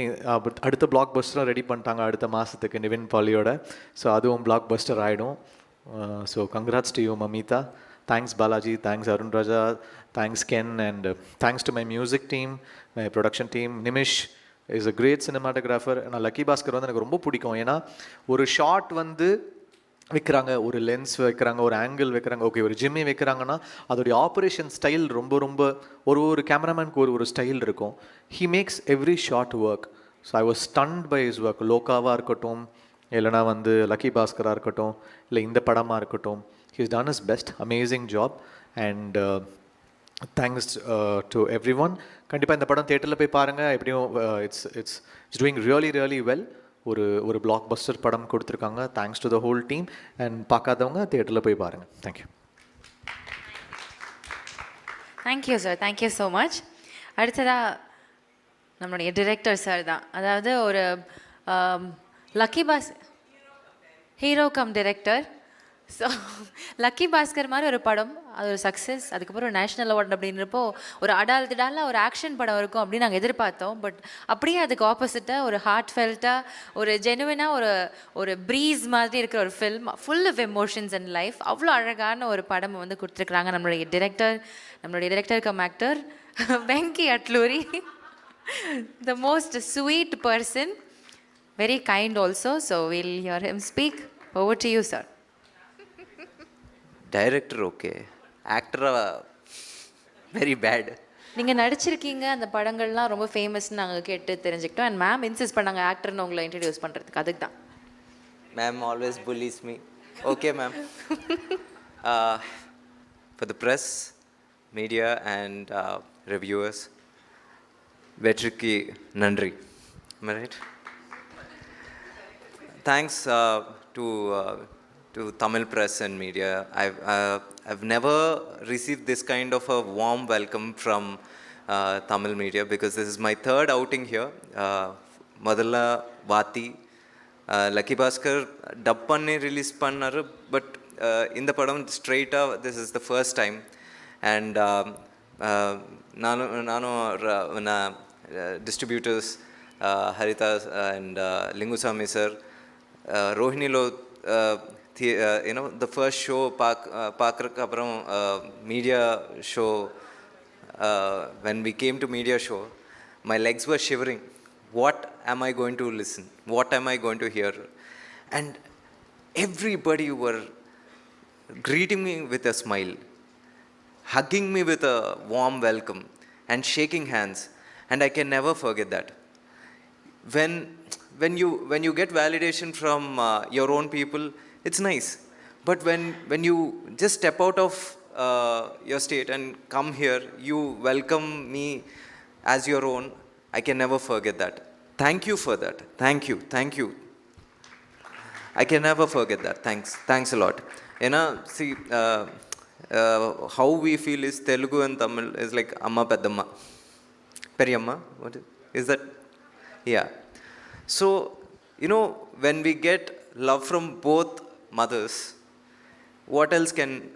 [SPEAKER 4] அடுத்த பிளாக் பஸ்டரும் ரெடி பண்ணிட்டாங்க அடுத்த மாதத்துக்கு நிவின் பாலியோட. ஸோ அதுவும் பிளாக் பஸ்டர் ஆகிடும். So congrats to you Mamitha. Thanks Balaji, thanks Arun Raja, thanks Ken, and thanks to my music team, my production team. Nimish is a great cinematographer. நான் லக்கி பாஸ்கர் வந்து எனக்கு ரொம்ப பிடிக்கும். ஏன்னா ஒரு ஷாட் வந்து வைக்கிறாங்க, ஒரு லென்ஸ் வைக்கிறாங்க, ஒரு ஆங்கிள் வைக்கிறாங்க, ஓகே ஒரு ஜிம்மி வைக்கிறாங்கன்னா அதோடைய ஆப்ரேஷன் ஸ்டைல் ரொம்ப ஒரு கேமராமேனுக்கு ஒரு ஸ்டைல் இருக்கும். He makes every shot work. So I was stunned by his work. லோகாவாக இருக்கட்டும், இல்லைனா வந்து லக்கி பாஸ்கராக இருக்கட்டும், இல்லை இந்த படமாக இருக்கட்டும், he is done his best. Amazing job. And thanks to every one. கண்டிப்பாக இந்த படம் தியேட்டரில் போய் பாருங்கள். எப்படியும் it's doing really really well. ஒரு பிளாக் பஸ்டர் படம் கொடுத்துருக்காங்க. Thanks to the whole team. And பார்க்காதவங்க தியேட்டரில் போய் பாருங்கள். Thank you.
[SPEAKER 2] Thank you sir, thank you so much. அடுத்ததாக நம்மளுடைய டிரெக்டர் சார் தான். அதாவது ஒரு lucky boss hero cum director. So Lucky Baskhar மாதிரி ஒரு படம், அது ஒரு சக்ஸஸ். அதுக்கப்புறம் நேஷ்னல் அவார்டு அப்படின்றப்போ ஒரு அடால்டால ஒரு ஆக்ஷன் படம் இருக்கும் அப்படின்னு நாங்கள் எதிர்பார்த்தோம். பட் அப்படியே அதுக்கு ஆப்போசிட்டாக ஒரு ஹார்ட் ஃபெல்ட்டாக ஒரு ஜெனுவினாக ஒரு ப்ரீஸ் மாதிரி இருக்கிற ஒரு film, full of emotions and life. அவ்வளோ அழகான ஒரு படம் வந்து கொடுத்துருக்குறாங்க நம்மளுடைய director cum actor Venky Atluri. The most sweet person, very kind also. So will hear him speak. Over to you sir.
[SPEAKER 5] Director okay, ஆக்டராக வெரி பேட்.
[SPEAKER 2] நீங்கள் நடிச்சிருக்கீங்க, அந்த படங்கள்லாம் ரொம்ப ஃபேமஸ்ன்னு நாங்கள் கேட்டு தெரிஞ்சுக்கிட்டோம். அண்ட் மேம் இன்சிஸ்ட் பண்ணாங்க ஆக்டர்னு உங்களை இன்ட்ரடியூஸ் பண்ணுறதுக்கு. அதுக்கு தான்
[SPEAKER 5] ma'am always pulleys me. Okay ma'am. For the press, media and reviewers, வெற்றிக்கு நன்றி. Right. Thanks to Tamil press and media. I've never received this kind of a warm welcome from Tamil media because this is my third outing here. Madalla Vati, Lucky Bhaskar dub panni release pannaru, but in the padam straight up this is the first time. And nanu distributors Harita and Lingusami sir, Rohini lo the first show பார்க்கறதுக்கு அப்புறம் media show, when we came to media show, my legs were shivering. What am I going to listen? What am I going to hear? And everybody were greeting me with a smile, hugging me with a warm welcome and shaking hands, and I can never forget that. When you get validation from your own people, it's nice. But when you just step out of your state and come here, you welcome me as your own, I can never forget that. Thank you for that. Thank you. I can never forget that. Thanks a lot. You know, see, how we feel is Telugu and Tamil is like Amma Peddamma. Periyamma? Is that? Yeah. So, you know, when we get love from both mothers, what else can,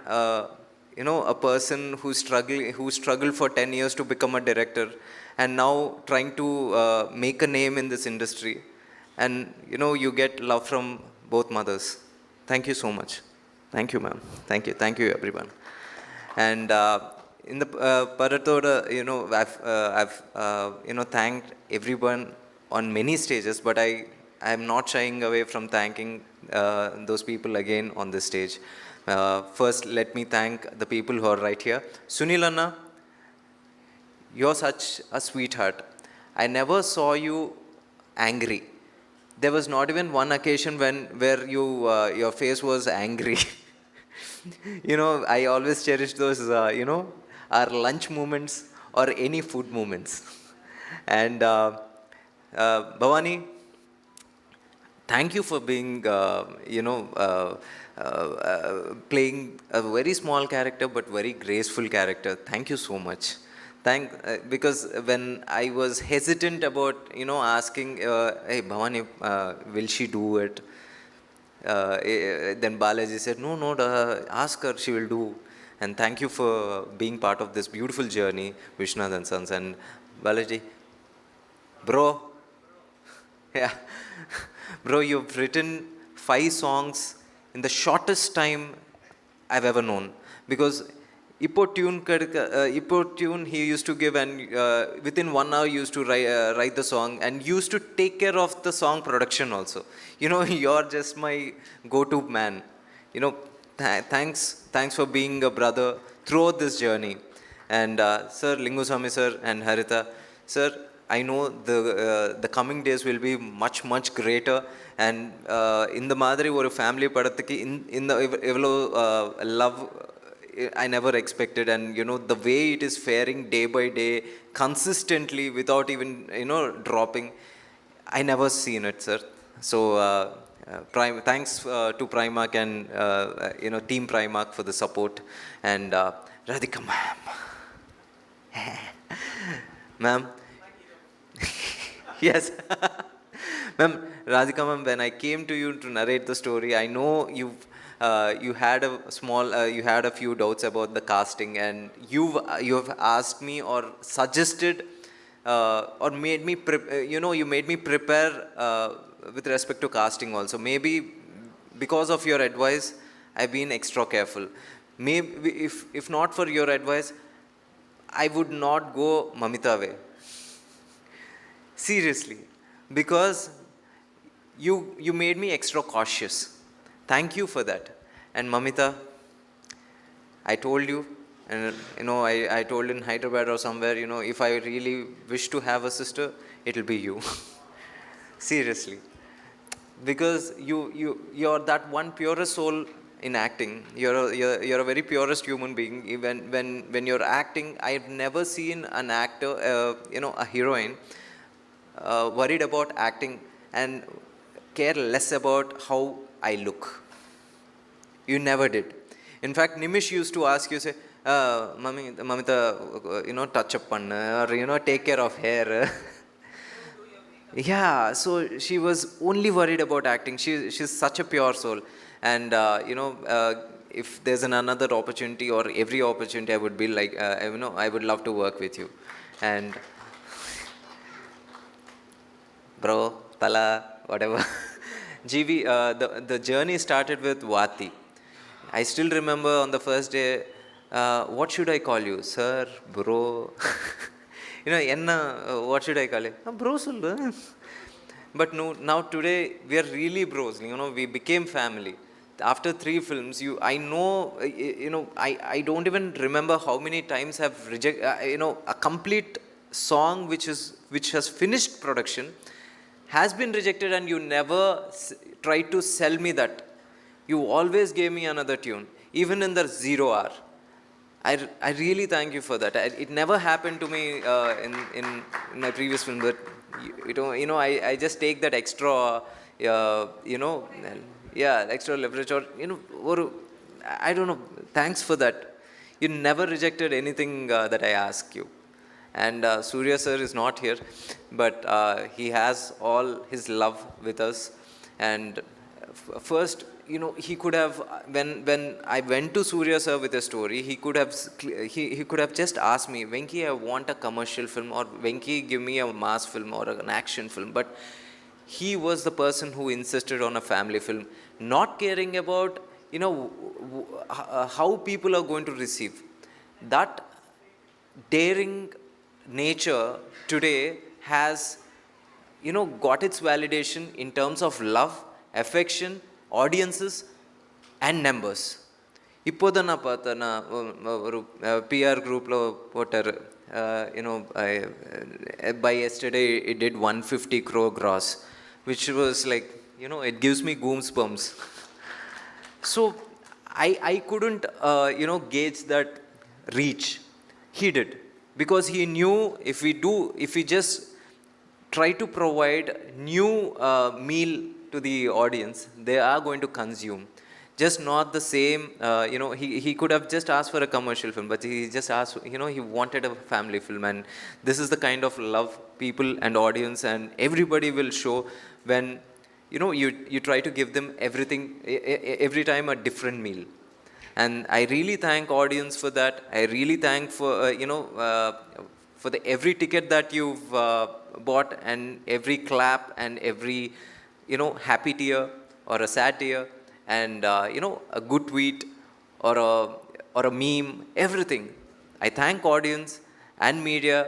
[SPEAKER 5] you know, a person who struggled for 10 years to become a director and now trying to make a name in this industry, and, you know, you get love from both mothers. Thank you so much. Thank you, ma'am. Thank you, everyone. And in the Parathoda, you know, I've you know, thanked everyone on many stages, but I am not shying away from thanking those people again on this stage. First, let me thank the people who are right here. Sunil Anna, you're such a sweetheart. I never saw you angry. There was not even one occasion where your face was angry. You know, I always cherish those, you know, our lunch moments or any food moments. And Bhavani, thank you for being, you know, playing a very small character but very graceful character. Thank you so much. Because when I was hesitant about, you know, asking, hey Bhavani, will she do it? Then Balaji said, no, ask her, she will do. And thank you for being part of this beautiful journey, Vishwanath and Sons. And Balaji, bro, yeah, bro, you've written 5 songs in the shortest time I've ever known. Because Ippo tune he used to give, and within 1 hour used to write the song and used to take care of the song production also. You know, you're just my go-to man. You know, thanks for being a brother throughout this journey. And Sir Linguswamy sir and Haritha sir, I know the coming days will be much greater. And in the Madri or family padatiki in the love I never expected, and you know, the way it is faring day by day consistently without even, you know, dropping, I never seen it, sir. So thanks to Primark and you know, team Primark for the support. And Radhika ma'am, ma'am, yes. Ma'am, Radhika ma'am, when I came to you to narrate the story, I know you had a few doubts about the casting, and you have asked me or suggested or made me you know, you made me prepare with respect to casting also. Maybe because of your advice, I've been extra careful. Maybe if not for your advice, I would not go Mamita way. Seriously, because you made me extra cautious. Thank you for that. And Mamita, I told you, and you know, I told in Hyderabad or somewhere, you know, if I really wish to have a sister, it'll be you. Seriously, because you're that one purest soul in acting. You're a very purest human being. When you're acting, I've never seen an actor, you know, a heroine, worried about acting and care less about how I look. You never did. In fact, Nimish used to ask you, say, Mamita, you know, touch up panna, or, you know, take care of hair. Yeah, so she was only worried about acting. She's such a pure soul. And, you know, if there's another opportunity or every opportunity, I would be like, you know, I would love to work with you. And, bro, tala, whatever. GV, the journey started with Vati. I still remember on the first day, what should I call you? Sir, bro. You know, what should I call you? Bro, sollu. But no, now today, we are really bros. You know, we became family. After 3 films, I know, you know, I don't even remember how many times I've rejected, you know, a complete song which has finished production has been rejected, and you never tried to sell me that. You always gave me another tune, even in the 0 hour. I really thank you for that. It never happened to me in my previous film, but you know, I just take that extra, you know, Yeah, extra leverage or, or I don't know, thanks for that. You never rejected anything that I ask you. And Surya sir is not here, but he has all his love with us. And first, he could have, when I went to Surya sir with a story, he could have he could have just asked me, Venki, I want a commercial film, or Venki, give me a mass film or an action film. But he was the person who insisted on a family film, not caring about how people are going to receive. That daring nature today has got its validation in terms of love, affection, audiences and numbers. இப்போதான் நான் பார்த்தேன், ஒரு PR குரூப்பில் போட்டார், by yesterday it did 150 crore gross, which was like, it gives me goosebumps. So I couldn't gauge that reach. He did, because he knew if we just try to provide new meal to the audience, they are going to consume. Just not the same, he could have just asked for a commercial film, but he just asked, he wanted a family film. And this is the kind of love people and audience and everybody will show when you try to give them everything, every time a different meal. And I really thank audience for that. I really thank for for the every ticket that you've bought, and every clap, and every happy tear or a sad tear, and a good tweet or a meme, everything. I thank audience and media,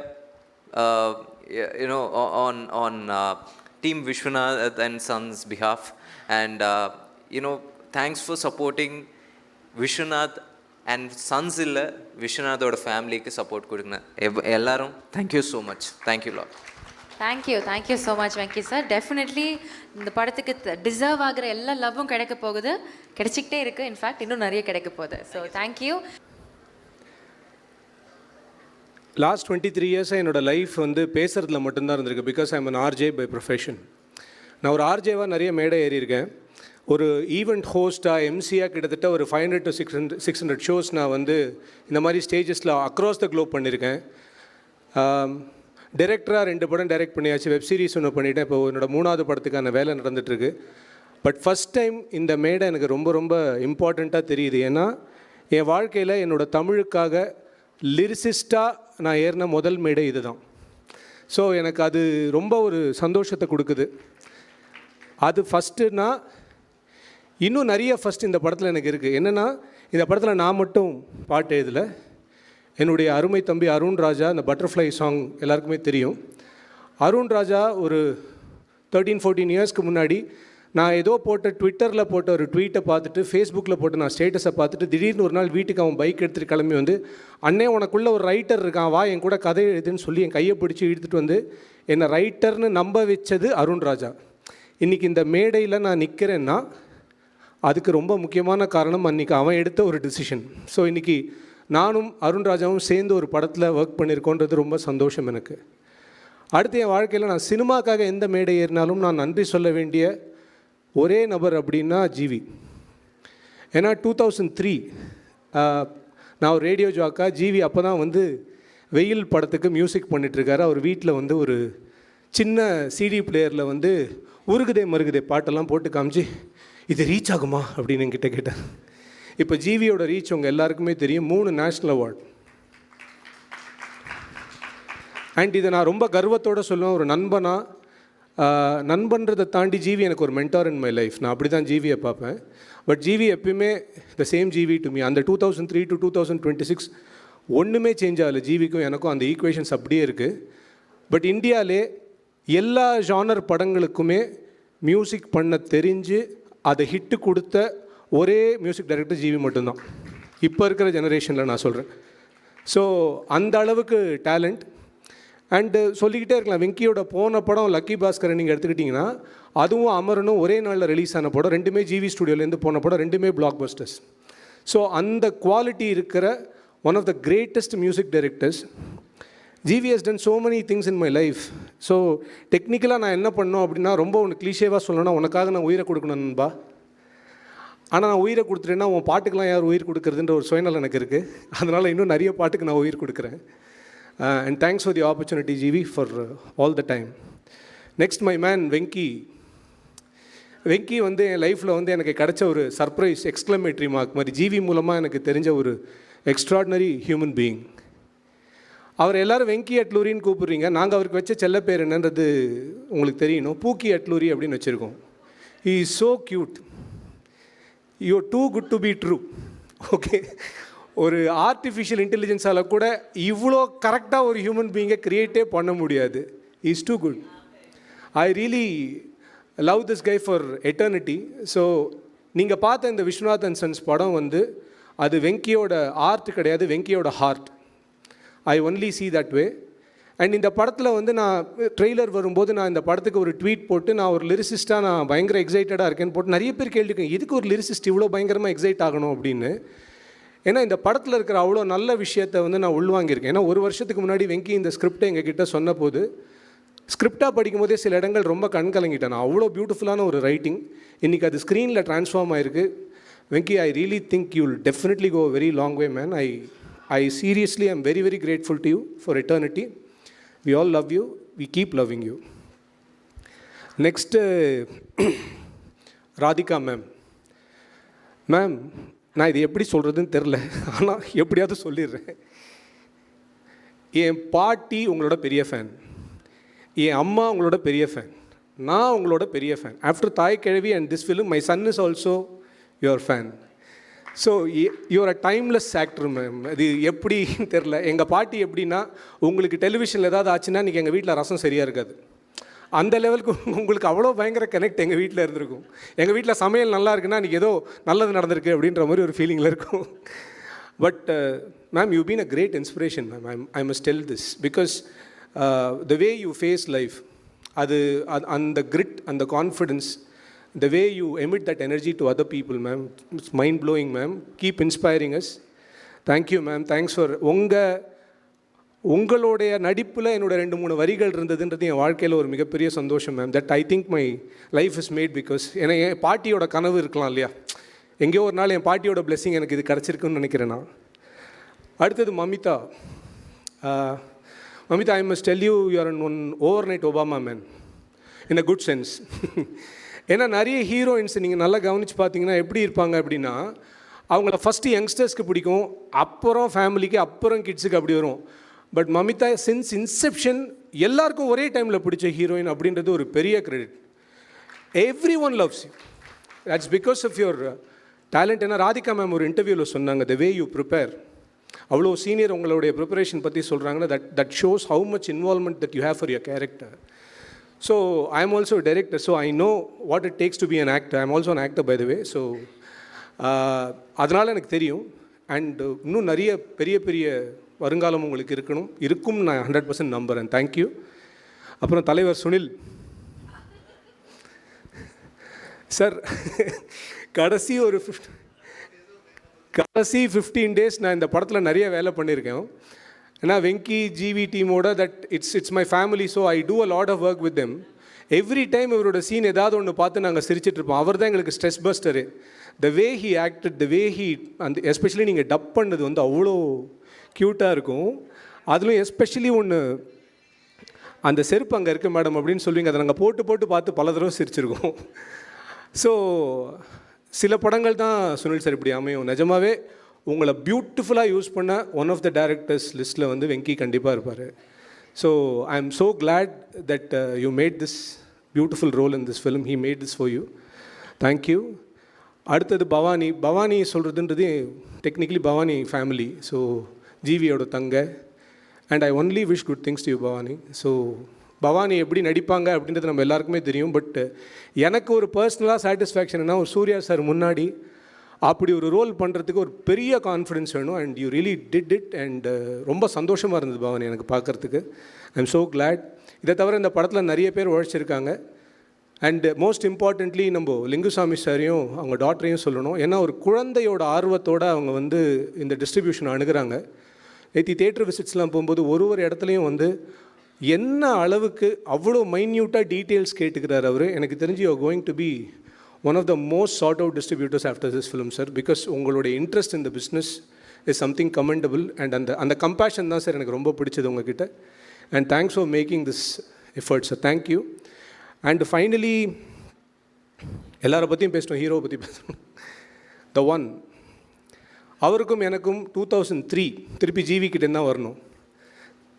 [SPEAKER 5] on Team Vishwanath and Sons behalf. And thanks for supporting Vishwanath and Sons illa Vishwanathoda family ku support kudunga ellarum. Thank you so much. Thank you lot.
[SPEAKER 2] Thank you so much Venky sir. Definitely இந்த படத்துக்கு deserve ஆகிற எல்லா லவ்வும் கிடைக்க போகுது, கிடைச்சிக்கிட்டே இருக்குது. In fact இன்னும் நிறைய கிடைக்க போகுது. So thank you.
[SPEAKER 6] லாஸ்ட் 23 இயர்ஸாக என்னோடய லைஃப் வந்து பேசுகிறதுல மட்டும்தான் இருந்திருக்கு. Because I'm an RJ by profession. நான் ஒரு ஆர்ஜேவாக நிறைய மேடை ஏறியிருக்கேன். ஒரு ஈவெண்ட் ஹோஸ்ட்டாக, எம்சியாக கிட்டத்தட்ட ஒரு 500 to 600 ஷோஸ் நான் வந்து இந்த மாதிரி ஸ்டேஜஸில் அக்ராஸ் த குளோப் பண்ணியிருக்கேன். டைரக்டராக 2 படம் டைரக்ட் பண்ணியாச்சு, வெப் சீரிஸ் ஒன்று பண்ணிவிட்டேன். இப்போ என்னோடய 3வது படத்துக்கான வேலை நடந்துகிட்ருக்கு. பட் ஃபஸ்ட் டைம் இந்த மேடை எனக்கு ரொம்ப ரொம்ப இம்பார்ட்டண்ட்டாக தெரியுது. ஏன்னா என் வாழ்க்கையில் என்னோடய தமிழுக்காக லிரிசிஸ்ட்டாக நான் ஏறின முதல் மேடை இது தான். ஸோ எனக்கு அது ரொம்ப ஒரு சந்தோஷத்தை கொடுக்குது. அது ஃபஸ்ட்டுன்னா இன்னும் நிறைய ஃபஸ்ட் இந்த படத்தில் எனக்கு இருக்குது. என்னென்னா, இந்த படத்தில் நான் மட்டும் பாட்டு எழுதலை. என்னுடைய அருமை தம்பி அருண் ராஜா, இந்த பட்டர்ஃப்ளை சாங் எல்லாருக்குமே தெரியும். அருண் ராஜா ஒரு 13-14 இயர்ஸ்க்கு முன்னாடி நான் ஏதோ ட்விட்டரில் போட்ட ஒரு ட்வீட்டை பார்த்துட்டு, ஃபேஸ்புக்கில் போட்டு நான் ஸ்டேட்டஸை பார்த்துட்டு, திடீர்னு ஒரு நாள் வீட்டுக்கு அவன் பைக் எடுத்துகிட்டு கிளம்பி வந்து, அண்ணே உனக்குள்ளே ஒரு ரைட்டர் இருக்கான், வா என் கூட கதை எழுதுன்னு சொல்லி என் கையை பிடிச்சி இழுத்துட்டு வந்து என்னை ரைட்டர்னு நம்ப வச்சது அருண் ராஜா. இன்றைக்கி இந்த மேடையில் நான் நிற்கிறேன்னா அதுக்கு ரொம்ப முக்கியமான காரணம் அன்றைக்கி அவன் எடுத்த ஒரு டிசிஷன். ஸோ இன்றைக்கி நானும் அருண் ராஜாவும் சேர்ந்து ஒரு படத்தில் ஒர்க் பண்ணியிருக்கோன்றது ரொம்ப சந்தோஷம் எனக்கு. அடுத்து என் வாழ்க்கையில் நான் சினிமாக்காக எந்த மேடை ஏறினாலும் நான் நன்றி சொல்ல வேண்டிய ஒரே நபர் அப்படின்னா ஜிவி. ஏன்னா 2003 நான் ஒரு ரேடியோ ஜாக்கா, ஜிவி அப்போ தான் வந்து வெயில் படத்துக்கு மியூசிக் பண்ணிகிட்ருக்காரு. அவர் வீட்டில் வந்து ஒரு சின்ன சிடி பிளேயரில் வந்து உருகுதே மருகுதே பாட்டெல்லாம் போட்டு காமிச்சு, இது ரீச் ஆகுமா அப்படின்னு என்கிட்ட கேட்டேன். இப்போ ஜிவியோட ரீச் உங்கள் எல்லாருக்குமே தெரியும், 3 நேஷ்னல் அவார்ட். அண்ட் இதை நான் ரொம்ப கர்வத்தோடு சொல்லுவேன். ஒரு நண்பன்றதை தாண்டி ஜிவி எனக்கு ஒரு மென்டார் இன் மை லைஃப். நான் அப்படி தான் ஜிவியை பார்ப்பேன். பட் ஜிவி எப்பயுமே the same GV to me. அந்த 2003 to 2026 ஒன்றுமே சேஞ்ச் ஆகலை. ஜிவிக்கும் எனக்கும் அந்த ஈக்குவேஷன்ஸ் அப்படியே இருக்குது. பட் இந்தியாவிலே எல்லா ஜானர் படங்களுக்குமே மியூசிக் பண்ண தெரிஞ்சு அதை ஹிட்டு கொடுத்த ஒரே மியூசிக் டைரக்டர் ஜிவி மட்டும்தான், இப்போ இருக்கிற ஜெனரேஷனில் நான் சொல்கிறேன். ஸோ அந்த அளவுக்கு டேலண்ட். அண்டு சொல்லிக்கிட்டே இருக்கலாம். வெங்கியோட போன படம் லக்கி பாஸ்கரை நீங்கள் எடுத்துக்கிட்டிங்கன்னா, அதுவும் அமரனும் ஒரே நாளில் ரிலீஸ் ஆன படம். 2மே ஜிவி ஸ்டுடியோலேருந்து போன படம், 2மே பிளாக் பஸ்டர்ஸ். ஸோ அந்த குவாலிட்டி இருக்கிற one of the greatest music directors. GV has done so many things in my life. So டெக்னிக்கலாக நான் என்ன பண்ணோம் அப்படின்னா, ரொம்ப ஒன்று கிளீஷேவாக சொல்லணும்னா, உனக்காக நான் உயிரை கொடுக்கணும் நண்பா. ஆனால் நான் உயிரை கொடுத்துட்டேன்னா உன் பாட்டுக்கெலாம் யார் உயிர் கொடுக்குறதுன்ற ஒரு சுயநலம் எனக்கு இருக்குது. அதனால் இன்னும் நிறைய பாட்டுக்கு நான் உயிர் கொடுக்குறேன். And thanks for the opportunity GV for all the time. Next my man Venky. Venky வந்து என் லைஃப்பில் வந்து எனக்கு கிடைச்ச ஒரு சர்ப்ரைஸ் எக்ஸ்க்ளமேட்ரி மார்க் மாதிரி ஜிவி மூலமாக எனக்கு தெரிஞ்ச ஒரு எக்ஸ்ட்ராடினரி ஹியூமன் பீயிங். அவர் எல்லோரும் வெங்கி அட்லூரின்னு கூப்பிட்றீங்க. நாங்கள் அவருக்கு வச்ச செல்ல பேர் என்னன்றது உங்களுக்கு தெரியணும். பூக்கி அட்லூரி அப்படின்னு வச்சுருக்கோம். He is so cute. You are too good to be true. Okay, ஒரு ஆர்டிஃபிஷியல் இன்டெலிஜென்ஸால் கூட இவ்வளோ கரெக்டாக ஒரு ஹியூமன் பீயிங்கை க்ரியேட்டே பண்ண முடியாது. Is too good. I really love this guy for eternity. So நீங்கள் பார்த்த இந்த விஸ்வநாத் அண்ட் சன்ஸ் படம் வந்து அது வெங்கியோட ஆர்ட் கிடையாது, வெங்கியோட heart. I only see that way. And இந்த படத்தில் வந்து நான் ட்ரெய்லர் வரும்போது நான் இந்த படத்துக்கு ஒரு ட்வீட் போட்டு நான் ஒரு லிரிசிஸ்ட்டாக நான் பயங்கர எக்ஸைட்டடாக இருக்கேன்னு போட்டு நிறைய பேர் கேள்விக்கேன், எதுக்கு ஒரு லிரிசிஸ்ட் இவ்வளோ பயங்கரமாக எக்ஸைட் ஆகணும் அப்படின்னு. ஏன்னா இந்த படத்தில் இருக்கிற அவ்வளோ நல்ல விஷயத்தை வந்து நான் உள்வாங்கியிருக்கேன். ஏன்னா ஒரு வருஷத்துக்கு முன்னாடி வெங்கி இந்த ஸ்கிரிப்டை எங்ககிட்ட சொன்ன போது ஸ்கிரிப்டாக படிக்கும் போதே சில இடங்கள் ரொம்ப கண் கலங்கிட்டேன். நான் அவ்வளோ பியூட்டிஃபுல்லான ஒரு ரைட்டிங். இன்றைக்கி அது ஸ்க்ரீனில் ட்ரான்ஸ்ஃபார்ம் ஆகிருக்கு. Venky, I really think you will definitely go very long way man. I seriously am very, very grateful to you for eternity. We all love you. We keep loving you. Next, Radhika ma'am. Ma'am, நான் இது எப்படி சொல்கிறதுன்னு தெரில, ஆனால் எப்படியாவது சொல்லிடுறேன். என் பாட்டி உங்களோட பெரிய ஃபேன், என் அம்மா உங்களோட பெரிய ஃபேன், நான் உங்களோட பெரிய fan. After Thaai Kizhavi and this film my son is also your fan. So you're a timeless actor ma'am. அது எப்படின்னு தெரில. எங்கள் பாட்டி எப்படின்னா, உங்களுக்கு டெலிவிஷனில் ஏதாவது ஆச்சுன்னா இன்றைக்கி எங்கள் வீட்டில் ரசம் சரியாக இருக்காது. அந்த லெவலுக்கு உங்களுக்கு அவ்வளோ பயங்கர கனெக்ட் எங்கள் வீட்டில் இருந்திருக்கும். எங்கள் வீட்டில் சமையல் நல்லா இருக்குன்னா இன்றைக்கி ஏதோ நல்லது நடந்திருக்கு அப்படின்ற மாதிரி ஒரு ஃபீலிங்கில் இருக்கும். But ma'am, you been a great inspiration ma'am. I must tell this because the way you face life, அது அந்த கிரிட், அந்த confidence, the way you emit that energy to other people, ma'am, it's mind blowing, ma'am. Keep inspiring us. Thank you, ma'am. Thanks for உங்களுடைய நடிப்பில் என்னோட 2-3 வரிகள் இருந்ததுன்றது என் வாழ்க்கையில் ஒரு மிகப்பெரிய சந்தோஷம் ma'am. That I think my life is made because ஏன்னா என் பாட்டியோட கனவு இருக்கலாம் இல்லையா, எங்கேயோ ஒரு நாள் என் பாட்டியோட பிளெஸிங் எனக்கு இது கிடச்சிருக்குன்னு நினைக்கிறேன் நான். அடுத்தது மமிதா. மமிதா, ஐ must tell you, you are one over night Obama man in a good sense. ஏன்னா நிறைய ஹீரோயின்ஸ் நீங்கள் நல்லா கவனித்து பார்த்தீங்கன்னா எப்படி இருப்பாங்க அப்படின்னா, அவங்கள ஃபஸ்ட்டு யங்ஸ்டர்ஸ்க்கு பிடிக்கும், அப்புறம் ஃபேமிலிக்கு, அப்புறம் கிட்ஸுக்கு அப்படி வரும். பட் மமிதா சின்ஸ் இன்செப்ஷன் எல்லாருக்கும் ஒரே டைமில் பிடிச்ச ஹீரோயின் அப்படின்றது ஒரு பெரிய credit. Every one loves you. That's because of your talent. ஏன்னா ராதிகா மேம் ஒரு இன்டர்வியூவில் சொன்னாங்க, த வே யூ ப்ரிப்பேர், அவ்வளோ சீனியர் உங்களுடைய ப்ரிப்பரேஷன் பற்றி சொல்கிறாங்கன்னா that shows how much involvement that you have for your character. So I am also a director, so I know what it takes to be an actor. I am also an actor, by the way. So அதனால் எனக்கு தெரியும். And இன்னும் நிறைய பெரிய பெரிய வருங்காலம் உங்களுக்கு இருக்கும் நான் 100% நம்புகிறேன். தேங்க்யூ. அப்புறம் தலைவர் சுனில் சார், கடைசி 15 days நான் இந்த படத்தில் நிறைய வேலை பண்ணியிருக்கேன். ஏன்னா வெங்கி ஜிவி டீமோட it's my family. So I do a lot of work with them. Every time இவரோட சீன் ஏதாவது ஒன்று பார்த்து நாங்கள் சிரிச்சிட்ருப்போம். அவர் தான் எங்களுக்கு stress buster. The way he acted, the way he, அந்த எஸ்பெஷலி நீங்கள் டப் பண்ணது வந்து அவ்வளோ க்யூட்டாக இருக்கும். அதிலும் எஸ்பெஷலி ஒன்று, அந்த செருப்பு அங்கே இருக்குது மேடம் அப்படின்னு சொல்லுவீங்க, அதை நாங்கள் போட்டு பார்த்து பல தடவை சிரிச்சிருக்கோம். ஸோ சில படங்கள் தான் சுனில் சார் இப்படி அமையும். நிஜமாகவே உங்களை பியூட்டிஃபுல்லாக யூஸ் பண்ண ஒன் ஆஃப் த டேரக்டர்ஸ் லிஸ்ட்டில் வந்து வெங்கி கண்டிப்பாக இருப்பார். So I am so glad that you made this beautiful role in this film. He made this for you. Thank you. அடுத்தது பவானி. பவானி சொல்கிறதுன்றது டெக்னிக்கலி பவானி ஃபேமிலி. ஸோ ஜிவியோட தங்க. And I only wish good things to you Bhavani. So Bhavani எப்படி நடிப்பாங்க அப்படின்றது நம்ம எல்லாருக்குமே தெரியும். பட் எனக்கு ஒரு பர்சனலாக சாட்டிஸ்ஃபேக்ஷன்னா, ஒரு சூர்யா சார் முன்னாடி அப்படி ஒரு ரோல் பண்ணுறதுக்கு ஒரு பெரிய கான்ஃபிடென்ஸ் வேணும். And you really did it. And ரொம்ப சந்தோஷமாக இருந்தது பவானி எனக்கு பார்க்குறதுக்கு. ஐ எம் ஸோ கிளாட். இதை தவிர இந்த படத்தில் நிறைய பேர் உழைச்சிருக்காங்க. அண்ட் மோஸ்ட் இம்பார்ட்டண்ட்லி நம்ம லிங்குசாமி சாரையும் அவங்க டாக்டரையும் சொல்லணும். ஏன்னா ஒரு குழந்தையோட ஆர்வத்தோடு அவங்க வந்து இந்த டிஸ்ட்ரிபியூஷன் அணுகிறாங்க. நேற்று தேட்டர் விசிட்ஸ்லாம் போகும்போது ஒரு இடத்துலையும் வந்து என்ன அளவுக்கு அவ்வளோ மைன்யூட்டாக டீட்டெயில்ஸ் கேட்டுக்கிறார் அவர். எனக்கு தெரிஞ்சு you are going to be one of the most sought out distributors after this film sir. Because உங்களுடைய interest in the business is something commendable. And அந்த கம்பேஷன் தான் சார் எனக்கு ரொம்ப பிடிச்சது உங்ககிட்ட. And thanks for making this effort sir. Thank you. And finally எல்லாரை பற்றியும் பேசணும், ஹீரோவை பற்றி பேசணும். த ஒன், அவருக்கும் எனக்கும் 2003 திருப்பி ஜிவி கிட்டேருந்து தான் வரணும்.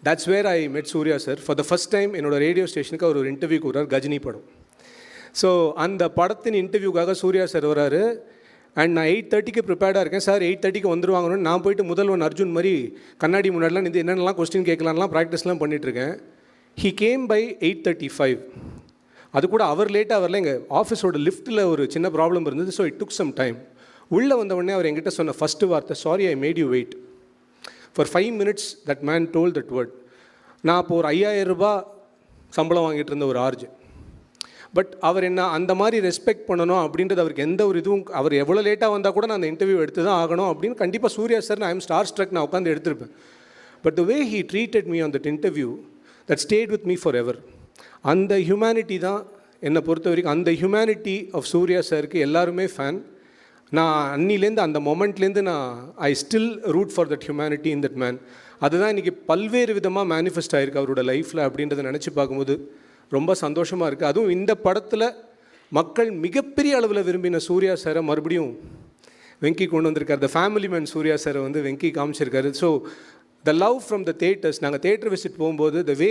[SPEAKER 6] That's where I met Suriya sir. For the first time என்னோட ரேடியோ ஸ்டேஷனுக்கு அவர் ஒரு இன்டர்வியூ கூறார், கஜினி படம். ஸோ அந்த படத்தின் இன்டர்வியூக்காக சூர்யா சார் வராரு. அண்ட் நான் 8:30க்கு ப்ரிப்பேர்டாக இருக்கேன். சார் 8:30க்கு வந்துருவாங்கன்னு நான் போயிட்டு முதல்வன் அர்ஜுன் மாதிரி கண்ணாடி முன்னாடிலாம் நின்று என்னென்னலாம் கொஸ்டின் கேட்கலாம்லாம் ப்ராக்டிஸ்லாம் பண்ணிகிட்ருக்கேன். He came by 8:35. அது கூட அவர் லேட்டாக வரல, எங்கள் ஆஃபீஸோட லிஃப்ட்டில் ஒரு சின்ன ப்ராப்ளம் இருந்தது. So it took some time. உள்ளே வந்த உடனே அவர் என்கிட்ட சொன்ன ஃபஸ்ட்டு வார்த்தை, sorry I made you wait for 5 minutes. That man told that word. நான் அப்போ ஒரு 5000 ரூபாய் சம்பளம் வாங்கிட்டு இருந்த ஒரு ஆர்ஜு. பட் அவர் என்ன அந்த மாதிரி ரெஸ்பெக்ட் பண்ணணும் அப்படின்றது அவருக்கு எந்த ஒரு இதுவும், அவர் எவ்வளோ லேட்டாக வந்தால் கூட நான் அந்த இன்டர்வியூ எடுத்து தான் ஆகணும் அப்படின்னு கண்டிப்பாக Suriya sir I am star struck, நான் உட்காந்து எடுத்திருப்பேன். But the way he treated me on that interview that stayed with me for ever. அந்த ஹியூமனிட்டி தான் என்னை பொறுத்த வரைக்கும். அந்த ஹியூமனிட்டி ஆஃப் சூர்யா சாருக்கு எல்லாருமே ஃபேன். நான் அன்னிலேருந்து அந்த மொமெண்ட்லேருந்து நான் I still root for that humanity in that man. அதுதான் இன்றைக்கி பல்வேறு விதமாக மேனிஃபெஸ்ட் ஆகிருக்கு அவரோட லைஃப்பில் அப்படின்றத நினச்சி பார்க்கும்போது ரொம்ப சந்தோஷமாக இருக்குது. அதுவும் இந்த படத்தில் மக்கள் மிகப்பெரிய அளவில் விரும்பின சூர்யா சாரை மறுபடியும் வெங்கி கொண்டு வந்திருக்கார். த ஃபேமிலி மேன் சூர்யா சாரை வந்து வெங்கி காமிச்சிருக்காரு. So the love from the theatres, நாங்கள் தேட்டர் விசிட் போகும்போது the way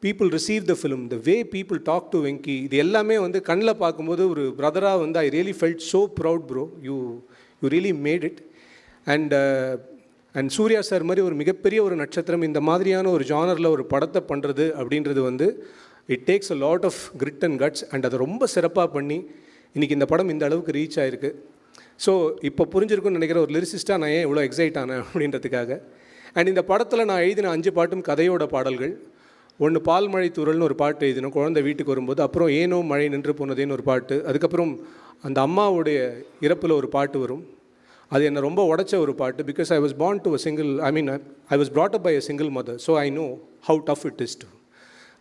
[SPEAKER 6] people receive the film, the way people talk to Venky, இது எல்லாமே வந்து கண்ணில் பார்க்கும்போது ஒரு பிரதராக வந்து I really felt so proud bro, you really made it. And Suriya sir மாதிரி ஒரு மிகப்பெரிய ஒரு நட்சத்திரம் இந்த மாதிரியான ஒரு ஜானரில் ஒரு படத்தை பண்ணுறது அப்படின்றது வந்து it takes a lot of grit and guts. And அதை ரொம்ப சிறப்பாக பண்ணி இன்றைக்கி இந்த படம் இந்த அளவுக்கு ரீச் ஆகிருக்கு. ஸோ இப்போ புரிஞ்சிருக்குன்னு நினைக்கிற ஒரு லிரிசிஸ்ட்டாக நான் ஏன் இவ்வளோ எக்ஸைட் ஆனேன் அப்படின்றதுக்காக. அண்ட் இந்த படத்தில் நான் எழுதின 5 பாட்டும் கதையோட பாடல்கள். ஒன்று பால் மழை தூரல்னு ஒரு பாட்டு எழுதினோம் குழந்தை வீட்டுக்கு வரும்போது. அப்புறம் ஏனோ மழை நின்று போனதேன்னு ஒரு பாட்டு. அதுக்கப்புறம் அந்த அம்மாவுடைய இறப்பில் ஒரு பாட்டு வரும். அது என்னை ரொம்ப உடச்ச ஒரு பாட்டு. Because I was born to a single, I was brought up by a single mother, so I know how tough it is to.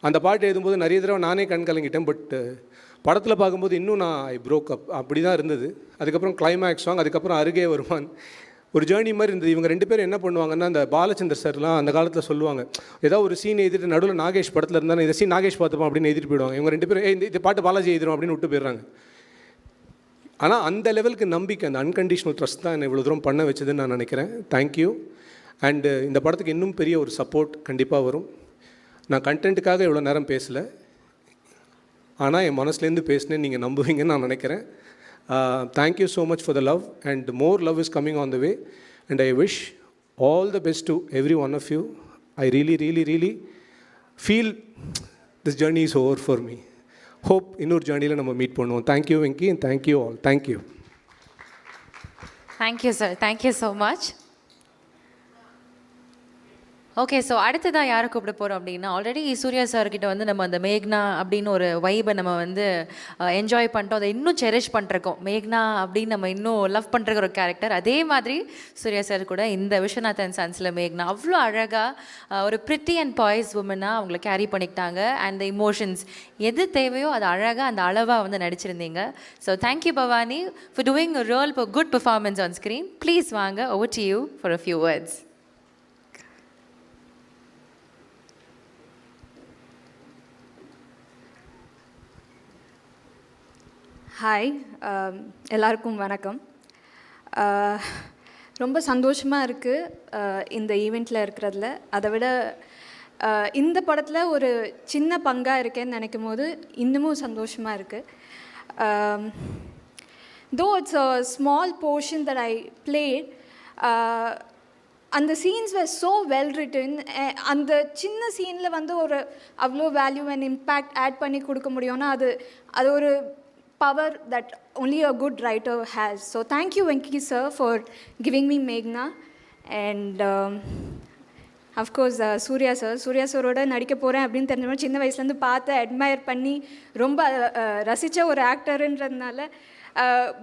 [SPEAKER 6] அந்த பாட்டு எழுதும்போது நிறைய தடவை நானே கண் கலங்கிட்டேன். பட் படத்தில் பார்க்கும்போது இன்னும் நான் ஐ ப்ரோக் அப் அப்படி தான் இருந்தது. அதுக்கப்புறம் கிளைமேக்ஸ் சாங், அதுக்கப்புறம் அருகே வருவான், ஒரு ஜேர்னி மாதிரி இருந்தது. இவங்க 2 பேரும் என்ன பண்ணுவாங்கன்னா, அந்த பாலச்சந்தர் சார்லாம் அந்த காலத்தில் சொல்லுவாங்க, ஏதாவது ஒரு சீன் எழுதிட்டு நடுவில் நாகேஷ் படத்தில் இருந்தால் இந்த சீன் நாகேஷ் பார்த்துப்போம் அப்படின்னு எழுதிட்டு போயிடுவாங்க. இவங்க 2 பேரும் இந்த பாட்டு பாலாஜி எழுதிடும் அப்படின்னு விட்டு போயிடுறாங்க. ஆனால் அந்த லெவலுக்கு நம்பிக்கை, அந்த அன்கண்டிஷனல் ட்ரஸ்ட் தான் என்னை இவ்வளோ தூரம் பண்ண வச்சதுன்னு நான் நினைக்கிறேன். தேங்க்யூ. அண்டு இந்த படத்துக்கு இன்னும் பெரிய ஒரு சப்போர்ட் கண்டிப்பாக வரும். நான் கண்டென்ட்டுக்காக இவ்வளோ நேரம் பேசலை, ஆனால் என் மனசுலேருந்து பேசினேன், நீங்கள் நம்புவீங்கன்னு நான் நினைக்கிறேன். Thank you so much for the love, and more love is coming on the way, and I wish all the best to every one of you. I really feel this journey is over for me. Hope இன்னொரு ஜர்னியில் நம்ம meet பண்ணுவோம். Thank you Venki, and thank you all. Thank you.
[SPEAKER 2] Thank you sir, thank you so much. Okay, so அடுத்ததாக யாரை கூப்பிட போகிறோம் அப்படின்னா, already Surya சார்கிட்ட வந்து நம்ம அந்த மேக்னா அப்படின்னு ஒரு வைபை நம்ம வந்து என்ஜாய் பண்ணிட்டோம், அதை இன்னும் செரிஷ் பண்ணிருக்கோம். மேக்னா அப்படின்னு நம்ம இன்னும் லவ் பண்ணுற ஒரு கேரக்டர். அதே மாதிரி சூர்யா சார் கூட இந்த விஸ்வநாத் அண்ட் சன்ஸில் மேக்னா அவ்வளோ அழகாக ஒரு பிரிட்டி அண்ட் பாய்ஸ் உமனாக அவங்கள கேரி பண்ணிக்கிட்டாங்க. அண்ட் த இமோஷன்ஸ் எது தேவையோ அது அழகாக அந்த அளவாக வந்து நடிச்சிருந்தீங்க. So thank you Bhavani for doing a real good performance on screen. Please வாங்க, over to you for a few words.
[SPEAKER 7] Hi, எல்லாருக்கும் வணக்கம். ரொம்ப சந்தோஷமாக இருக்குது இந்த ஈவெண்ட்டில் இருக்கிறதுல. அதை விட இந்த படத்தில் ஒரு சின்ன பங்காக இருக்கேன்னு நினைக்கும் போது இன்னமும் சந்தோஷமாக இருக்குது. தோ it's a small portion that I plate, அந்த சீன்ஸ் வேர் ஸோ வெல் ரிட்டன். அந்த சின்ன சீனில் வந்து ஒரு அவ்வளோ வேல்யூ அண்ட் இம்பேக்ட் ஆட் பண்ணி கொடுக்க முடியும்னா அது ஒரு power that only a good writer has. So thank you Venki sir for giving me Meghna, and of course Surya sir ஓட நடிக்க போகிறேன் அப்படின்னு தெரிஞ்ச சின்ன வயசுலேருந்து பார்த்து அட்மையர் பண்ணி ரொம்ப ரசித்த ஒரு ஆக்டருன்றதுனால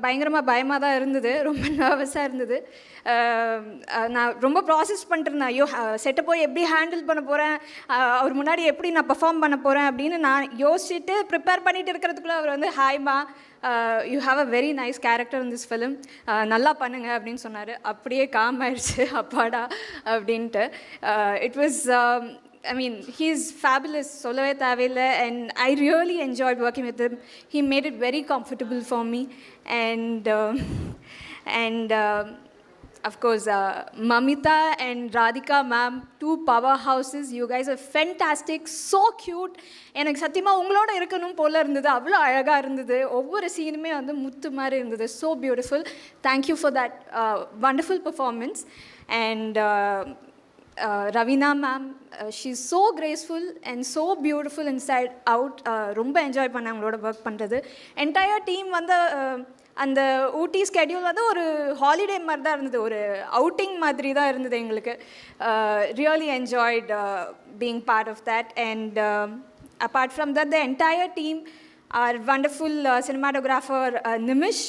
[SPEAKER 7] பயங்கரமாக பயமாக தான் இருந்தது, ரொம்ப நர்வஸாக இருந்தது. நான் ரொம்ப ப்ராசஸ் பண்ணிட்டுருந்தேன், ஐயோ செட்டை போய் எப்படி ஹேண்டில் பண்ண போகிறேன், அவர் முன்னாடி எப்படி நான் பெர்ஃபார்ம் பண்ண போகிறேன் அப்படின்னு நான் யோசிச்சுட்டு ப்ரிப்பேர் பண்ணிட்டு இருக்கிறதுக்குள்ளே அவர் வந்து ஹாய்மா you have a very nice character in this film, நல்லா பண்ணுங்க அப்படின்னு சொன்னார். அப்படியே காம் ஆயிடுச்சு அப்பாடா அப்படின்ட்டு. It was I mean, he's fabulous, சொல்லவே தேவையில்லை. And I really enjoyed working with him. He made it very comfortable for me. And of course, Mamita and Radhika ma'am, two powerhouses. You guys are fantastic, so cute. எனக்கு சத்தியமாக உங்களோட இருக்கணும் போல இருந்தது, அவ்வளோ அழகாக இருந்தது. ஒவ்வொரு சீனுமே வந்து முத்து மாதிரி இருந்தது. So beautiful. Thank you for that wonderful performance. And Ravina ma'am, she's so graceful and so beautiful inside out. ரொம்ப என்ஜாய் பண்ண அவங்களோட ஒர்க் பண்ணுறது. என்டையர் டீம் வந்து அந்த ஊட்டி ஸ்கெடியூல் வந்து ஒரு ஹாலிடே மாதிரி தான் இருந்தது, ஒரு அவுட்டிங் மாதிரி தான் இருந்தது எங்களுக்கு. Really enjoyed being part of that. And apart from that, the entire team, our wonderful cinematographer Nimish,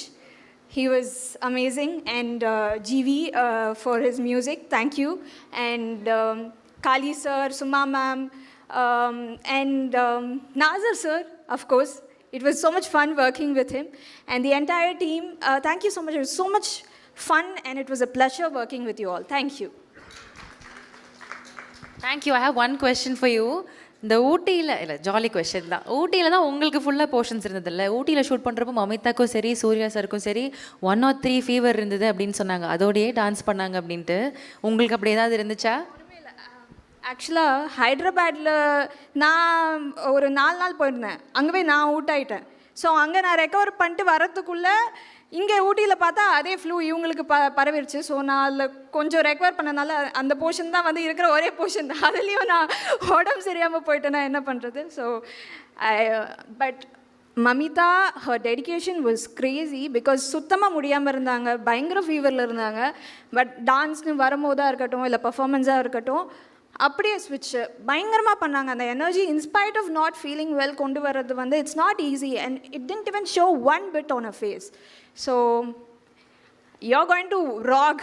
[SPEAKER 7] he was amazing. And GV for his music, thank you. And Kali sir, Suma ma'am, and Nazar sir, of course. It was so much fun working with him. And the entire team, thank you so much. It was so much fun and it was a pleasure working with you all. Thank you.
[SPEAKER 2] Thank you. I have one question for you. இந்த ஊட்டியில் இல்லை, jolly question தான். ஊட்டியில் தான் உங்களுக்கு ஃபுல்லாக portions இருந்ததில்ல. ஊட்டியில் ஷூட் பண்ணுறப்போ மமிதாக்கும் சரி சூர்யா சாருக்கும் சரி 1 or 3 ஃபீவர் இருந்தது அப்படின்னு சொன்னாங்க. அதோடையே டான்ஸ் பண்ணாங்க அப்படின்ட்டு. உங்களுக்கு அப்படி ஏதாவது இருந்துச்சா?
[SPEAKER 7] ஆக்சுவலாக ஹைதராபாடில் நான் ஒரு 4 நாள் போயிருந்தேன். அங்கே போய் நான் அவுட் ஆகிட்டேன். ஸோ அங்கே நான் ரெக்கவர் பண்ணிட்டு வரத்துக்குள்ளே இங்கே ஊட்டியில் பார்த்தா அதே ஃப்ளூ இவங்களுக்கு பரவிடுச்சு. ஸோ நான் அதில் கொஞ்சம் ரெக்கவர் பண்ணனால அந்த போர்ஷன் தான் வந்து இருக்கிற ஒரே போர்ஷன். அதுலேயும் நான் உடம்பு சரியாமல் போயிட்டேன்னா என்ன பண்ணுறது? So but Mamitha, her dedication was crazy because சுத்தமாக முடியாமல் இருந்தாங்க, பயங்கர ஃபீவரில் இருந்தாங்க. பட் டான்ஸ்னு வரும்போதாக இருக்கட்டும், இல்லை பர்ஃபார்மன்ஸாக இருக்கட்டும், அப்படியே ஸ்விட்ச் பயங்கரமாக பண்ணாங்க. அந்த energy in spite of not feeling well கொண்டு வர்றது வந்து it's not easy. And it didn't even show one bit on a face. So you're going to rock.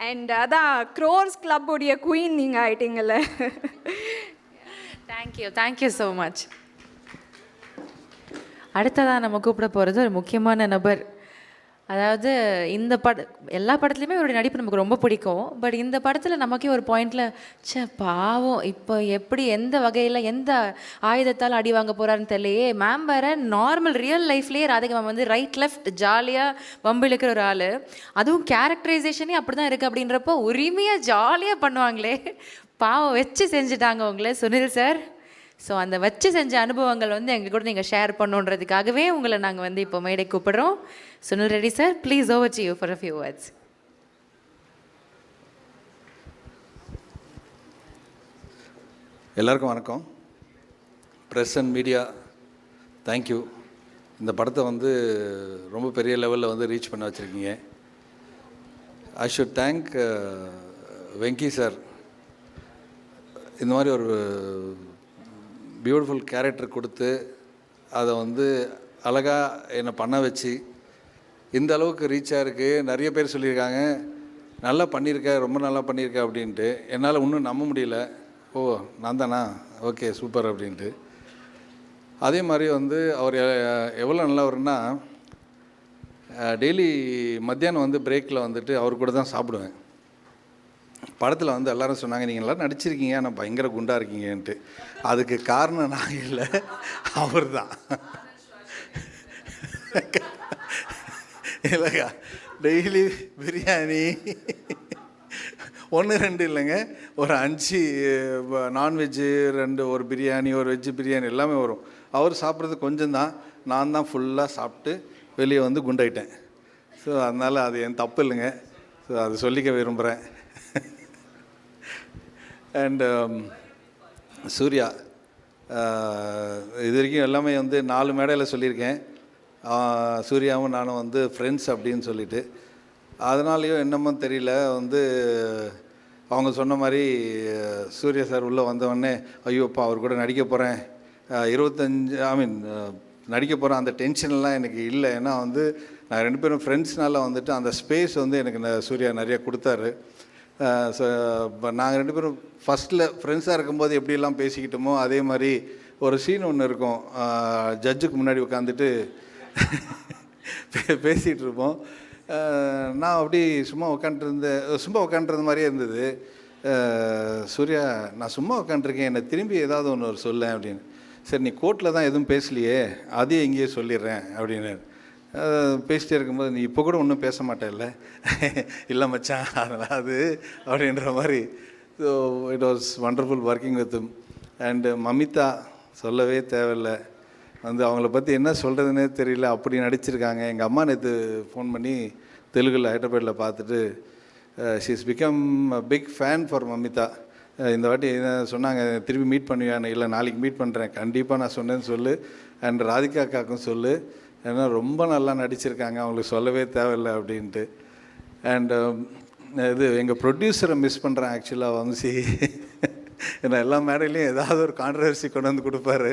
[SPEAKER 7] And அதான் க்ரோர்ஸ் கிளப் உடைய குயின் நீங்கள் ஆயிட்டீங்கல்ல.
[SPEAKER 2] Thank you so much. அடுத்ததாக நம்ம கூப்பிட போகிறது ஒரு முக்கியமான நபர். அதாவது இந்த எல்லா படத்துலையுமே இவருடைய நடிப்பு நமக்கு ரொம்ப பிடிக்கும். பட் இந்த படத்தில் நமக்கே ஒரு பாயிண்டில் பாவம் இப்போ எப்படி எந்த வகையில் எந்த ஆயுதத்தால் அடி வாங்க போகிறாருன்னு தெரியலையே. மேம் வேறு நார்மல் ரியல் லைஃப்லேயே ராதிகா மேம் வந்து ரைட் லெஃப்ட் ஜாலியாக வம்பிழுக்கிற ஒரு ஆள். அதுவும் கேரக்டரைசேஷனே அப்படி தான் இருக்குது. அப்படின்றப்போ உரிமையாக ஜாலியாக பண்ணுவாங்களே. பாவம் வச்சு செஞ்சுட்டாங்க உங்களை சுனில் சார். ஸோ அந்த வச்சு செஞ்ச அனுபவங்கள் வந்து எங்கள் கூட நீங்கள் ஷேர் பண்ணுன்றதுக்காகவே உங்களை நாங்கள் வந்து இப்போ மேடை கூப்பிடுறோம். Sunil Reddy sir, please over to you for a few words.
[SPEAKER 8] எல்லாருக்கும் வணக்கம். Press and media, thank you. இந்த படத்தை வந்து ரொம்ப பெரிய லெவலில் வந்து ரீச் பண்ண வச்சுருக்கீங்க. I should thank Venky sir. இந்த மாதிரி ஒரு பியூட்டிஃபுல் கேரக்டர் கொடுத்து அதை வந்து அழகாக என்னை பண்ண வச்சு இந்த அளவுக்கு ரீச்சாக இருக்குது. நிறைய பேர் சொல்லியிருக்காங்க நல்லா பண்ணியிருக்க, ரொம்ப நல்லா பண்ணியிருக்க அப்படின்ட்டு. என்னால் இன்னும் நம்ப முடியல. ஓ நான் தானா, ஓகே சூப்பர் அப்படின்ட்டு. அதே மாதிரி வந்து அவர் எவ்வளோ நல்லவர்னா, டெய்லி மத்தியானம் வந்து பிரேக்கில் வந்துட்டு அவர் கூட தான் சாப்பிடுவேன். படத்தில் வந்து எல்லோரும் சொன்னாங்க நீங்கள் எல்லோரும் நடிச்சிருக்கீங்க ஆனால் பயங்கர குண்டாக இருக்கீங்கன்ட்டு. அதுக்கு காரணம் நான் இல்லை, அவர் தான். இல்லைக்கா, டெய்லி பிரியாணி 1 2 இல்லைங்க, ஒரு 5 நான்வெஜ்ஜு 2, ஒரு பிரியாணி, ஒரு வெஜ்ஜு பிரியாணி எல்லாமே வரும். அவர் சாப்பிட்றது கொஞ்சம் தான், நான் தான் ஃபுல்லாக சாப்பிட்டு வெளியே வந்து குண்டாயிட்டேன். ஸோ அதனால் அது என் தப்பு இல்லைங்க. ஸோ அது சொல்லிக்க விரும்புகிறேன். அண்டு சூர்யா, இது வரைக்கும் எல்லாமே வந்து 4 மேடையில் சொல்லியிருக்கேன். சூர்யாவும் நானும் வந்து ஃப்ரெண்ட்ஸ் அப்படின்னு சொல்லிட்டு. அதனாலேயோ என்னமோ தெரியல, வந்து அவங்க சொன்ன மாதிரி சூர்யா சார் உள்ளே வந்தவொடனே ஐயோப்பா அவர் கூட நடிக்க போகிறேன், 25 நடிக்க போகிறேன், அந்த டென்ஷன்லாம் எனக்கு இல்லை. ஏன்னா வந்து நான் 2 பேரும் ஃப்ரெண்ட்ஸ்னால வந்துட்டு அந்த ஸ்பேஸ் வந்து எனக்கு சூர்யா நிறையா கொடுத்தாரு. ஸோ நாங்கள் 2 பேரும் ஃபஸ்ட்டில் ஃப்ரெண்ட்ஸாக இருக்கும்போது எப்படியெல்லாம் பேசிக்கிட்டோமோ அதே மாதிரி ஒரு சீன் ஒன்று இருக்கும். ஜட்ஜுக்கு முன்னாடி உட்காந்துட்டு பேசிகிட்டு இருப்போம். நான் அப்படி சும்மா உட்காண்ட்ருந்த மாதிரியே இருந்தது. சூர்யா, நான் சும்மா உட்காண்ட்ருக்கேன், என்னை திரும்பி ஏதாவது ஒன்று சொல்லேன் அப்படின்னு. சரி, நீ கோர்ட்டில் தான் எதுவும் பேசலையே, அதையே இங்கேயே சொல்லிடுறேன் அப்படின்னு. பேசிட்டே இருக்கும்போது, நீ இப்போ கூட ஒன்றும் பேச மாட்டேல்ல? இல்லை மச்சான், அதெல்லாம் அது அப்படின்ற மாதிரி. So it was wonderful working with him. And Mamitha சொல்லவே தேவையில்லை. அவங்கள பற்றி என்ன சொல்கிறதுனே தெரியல, அப்படி நடிச்சிருக்காங்க. எங்கள் அம்மா நேற்று ஃபோன் பண்ணி தெலுங்கில் ஹைதராபாத்தில் பார்த்துட்டு she is become a big fan for Mamitha. இந்த வாட்டி என்ன சொன்னாங்க, திருப்பி மீட் பண்ணுவியான்னு. இல்லை, நாளைக்கு மீட் பண்ணுறேன், கண்டிப்பாக நான் சொன்னேன்னு சொல்லு. அண்ட் ராதிகா அக்காவுக்கும் சொல்லு, ஏன்னா ரொம்ப நல்லா நடிச்சிருக்காங்க, அவங்களுக்கு சொல்லவே தேவையில்லை அப்படின்ட்டு. அண்டு இது எங்கள் ப்ரொடியூசரை மிஸ் பண்ணுறேன் ஆக்சுவலாக வம்சி. ஏன்னா எல்லா மேடையிலையும் ஏதாவது ஒரு கான்ட்ரவர்சி கொண்டு வந்து கொடுப்பாரு.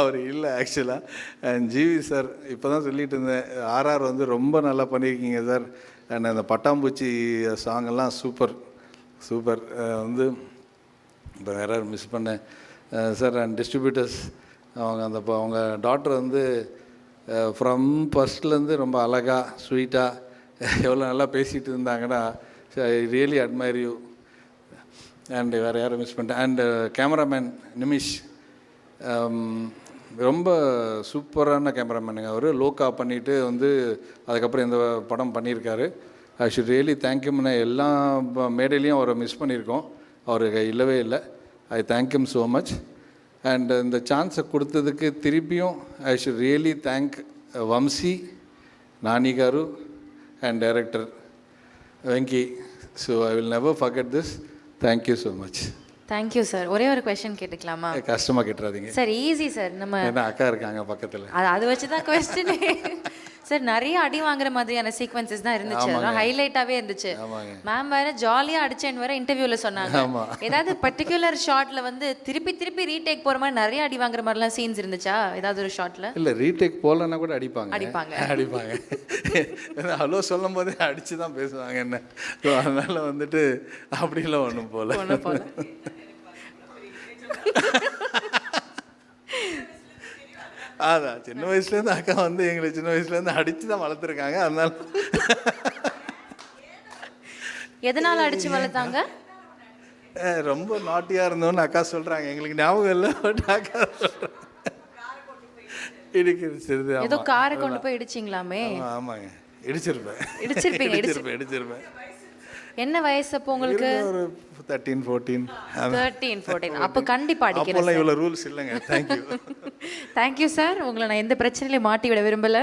[SPEAKER 8] அவர் இல்லை ஆக்சுவலாக. அண்ட் ஜிவி சார், இப்போ தான் சொல்லிட்டு இருந்தேன், ஆர்ஆர் ரொம்ப நல்லா பண்ணியிருக்கீங்க சார். அண்ட் அந்த பட்டாம்பூச்சி சாங்கெல்லாம் சூப்பர் சூப்பர். இப்போ வேறு மிஸ் பண்ணேன் சார். அண்ட் டிஸ்ட்ரிபியூட்டர்ஸ், அவங்க டாக்டர் ஃப்ரம் ஃபஸ்ட்லேருந்து ரொம்ப அழகாக ஸ்வீட்டாக எவ்வளோ நல்லா பேசிகிட்டு இருந்தாங்கன்னா, I really admire you. And வேறு யாரும் மிஸ் பண்ணிட்டேன். அண்டு கேமராமேன் நிமிஷ், ரொம்ப சூப்பரான கேமராமேனுங்க. அவர் லோக்கா பண்ணிவிட்டு அதுக்கப்புறம் இந்த படம் பண்ணியிருக்காரு. ஐ ஷுட் ரியலி தேங்க்யூம்னு. எல்லா மேடையிலையும் அவரை மிஸ் பண்ணியிருக்கோம், அவருக்கு இல்லவே இல்லை. I thank him so much. And இந்த சான்ஸை கொடுத்ததுக்கு திருப்பியும் I should really thank Vamsi, Nani garu and director Venky. So I will never forget this. Thank you so much.
[SPEAKER 2] Thank you sir. ஒரே ஒரு கொஸ்டின் கேட்டுக்கலாமா?
[SPEAKER 8] கஷ்டமாக கேட்டுறாதீங்க
[SPEAKER 2] சார். Easy sir. நம்ம
[SPEAKER 8] ஏன்னா அக்கா இருக்காங்க பக்கத்தில்,
[SPEAKER 2] அது வச்சு தான் கொஸ்டின். சார், நிறைய அடி வாங்குற மாதிரியான சீக்வன்சஸ் தான் இருந்துச்சு, அதெல்லாம் ஹைலைட்டாகவே இருந்துச்சு. மேம் வேற ஜாலியாக அடிச்சேன்னு வேற இன்டர்வியூவில் சொன்னாங்க. ஏதாவது பர்டிகுலர் ஷார்ட்ல திருப்பி திருப்பி ரீடேக் போகிற மாதிரி நிறைய அடி வாங்குற மாதிரிலாம் சீன்ஸ் இருந்துச்சா ஏதாவது ஒரு ஷார்ட்ல?
[SPEAKER 8] இல்லை, ரீடேக் போகலன்னா கூட அடிப்பாங்க.
[SPEAKER 2] அடிப்பாங்க.
[SPEAKER 8] ஹலோ சொல்லும் போதே அடித்து தான் பேசுவாங்க என்ன. ஸோ அதனால் அப்படிலாம் ஒன்றும் போகல. அதான் சின்ன வயசுலேருந்து அக்கா எங்களை சின்ன வயசுலேருந்து அடித்து தான் வளர்த்துருக்காங்க. அதனால எதனால்
[SPEAKER 2] அடித்து வளர்த்தாங்க?
[SPEAKER 8] ரொம்ப நாட்டியாக இருந்தோன்னு அக்கா சொல்கிறாங்க. எங்களுக்கு ஞாபகம் இல்லை, பட் அக்கா சொல்கிறாங்க. இடிக்கிறது
[SPEAKER 2] ஏதோ காரை கொண்டு போய் இடிச்சிங்களாமே?
[SPEAKER 8] ஆமாங்க, இடிச்சிருப்பேன்.
[SPEAKER 2] இடிச்சிருப்பேன். என்ன வயசு அப்போ உங்களுக்கு?
[SPEAKER 8] ஒரு 13-14.
[SPEAKER 2] அப்போ கண்டிப்பாக அடிக்கிறேன்.
[SPEAKER 8] அப்போல்லாம் இவ்வளோ ரூல்ஸ் இல்லைங்க. தேங்க்யூ.
[SPEAKER 2] Thank you sir. உங்களை நான் எந்த பிரச்சனையிலையும் மாட்டி விட விரும்பலை.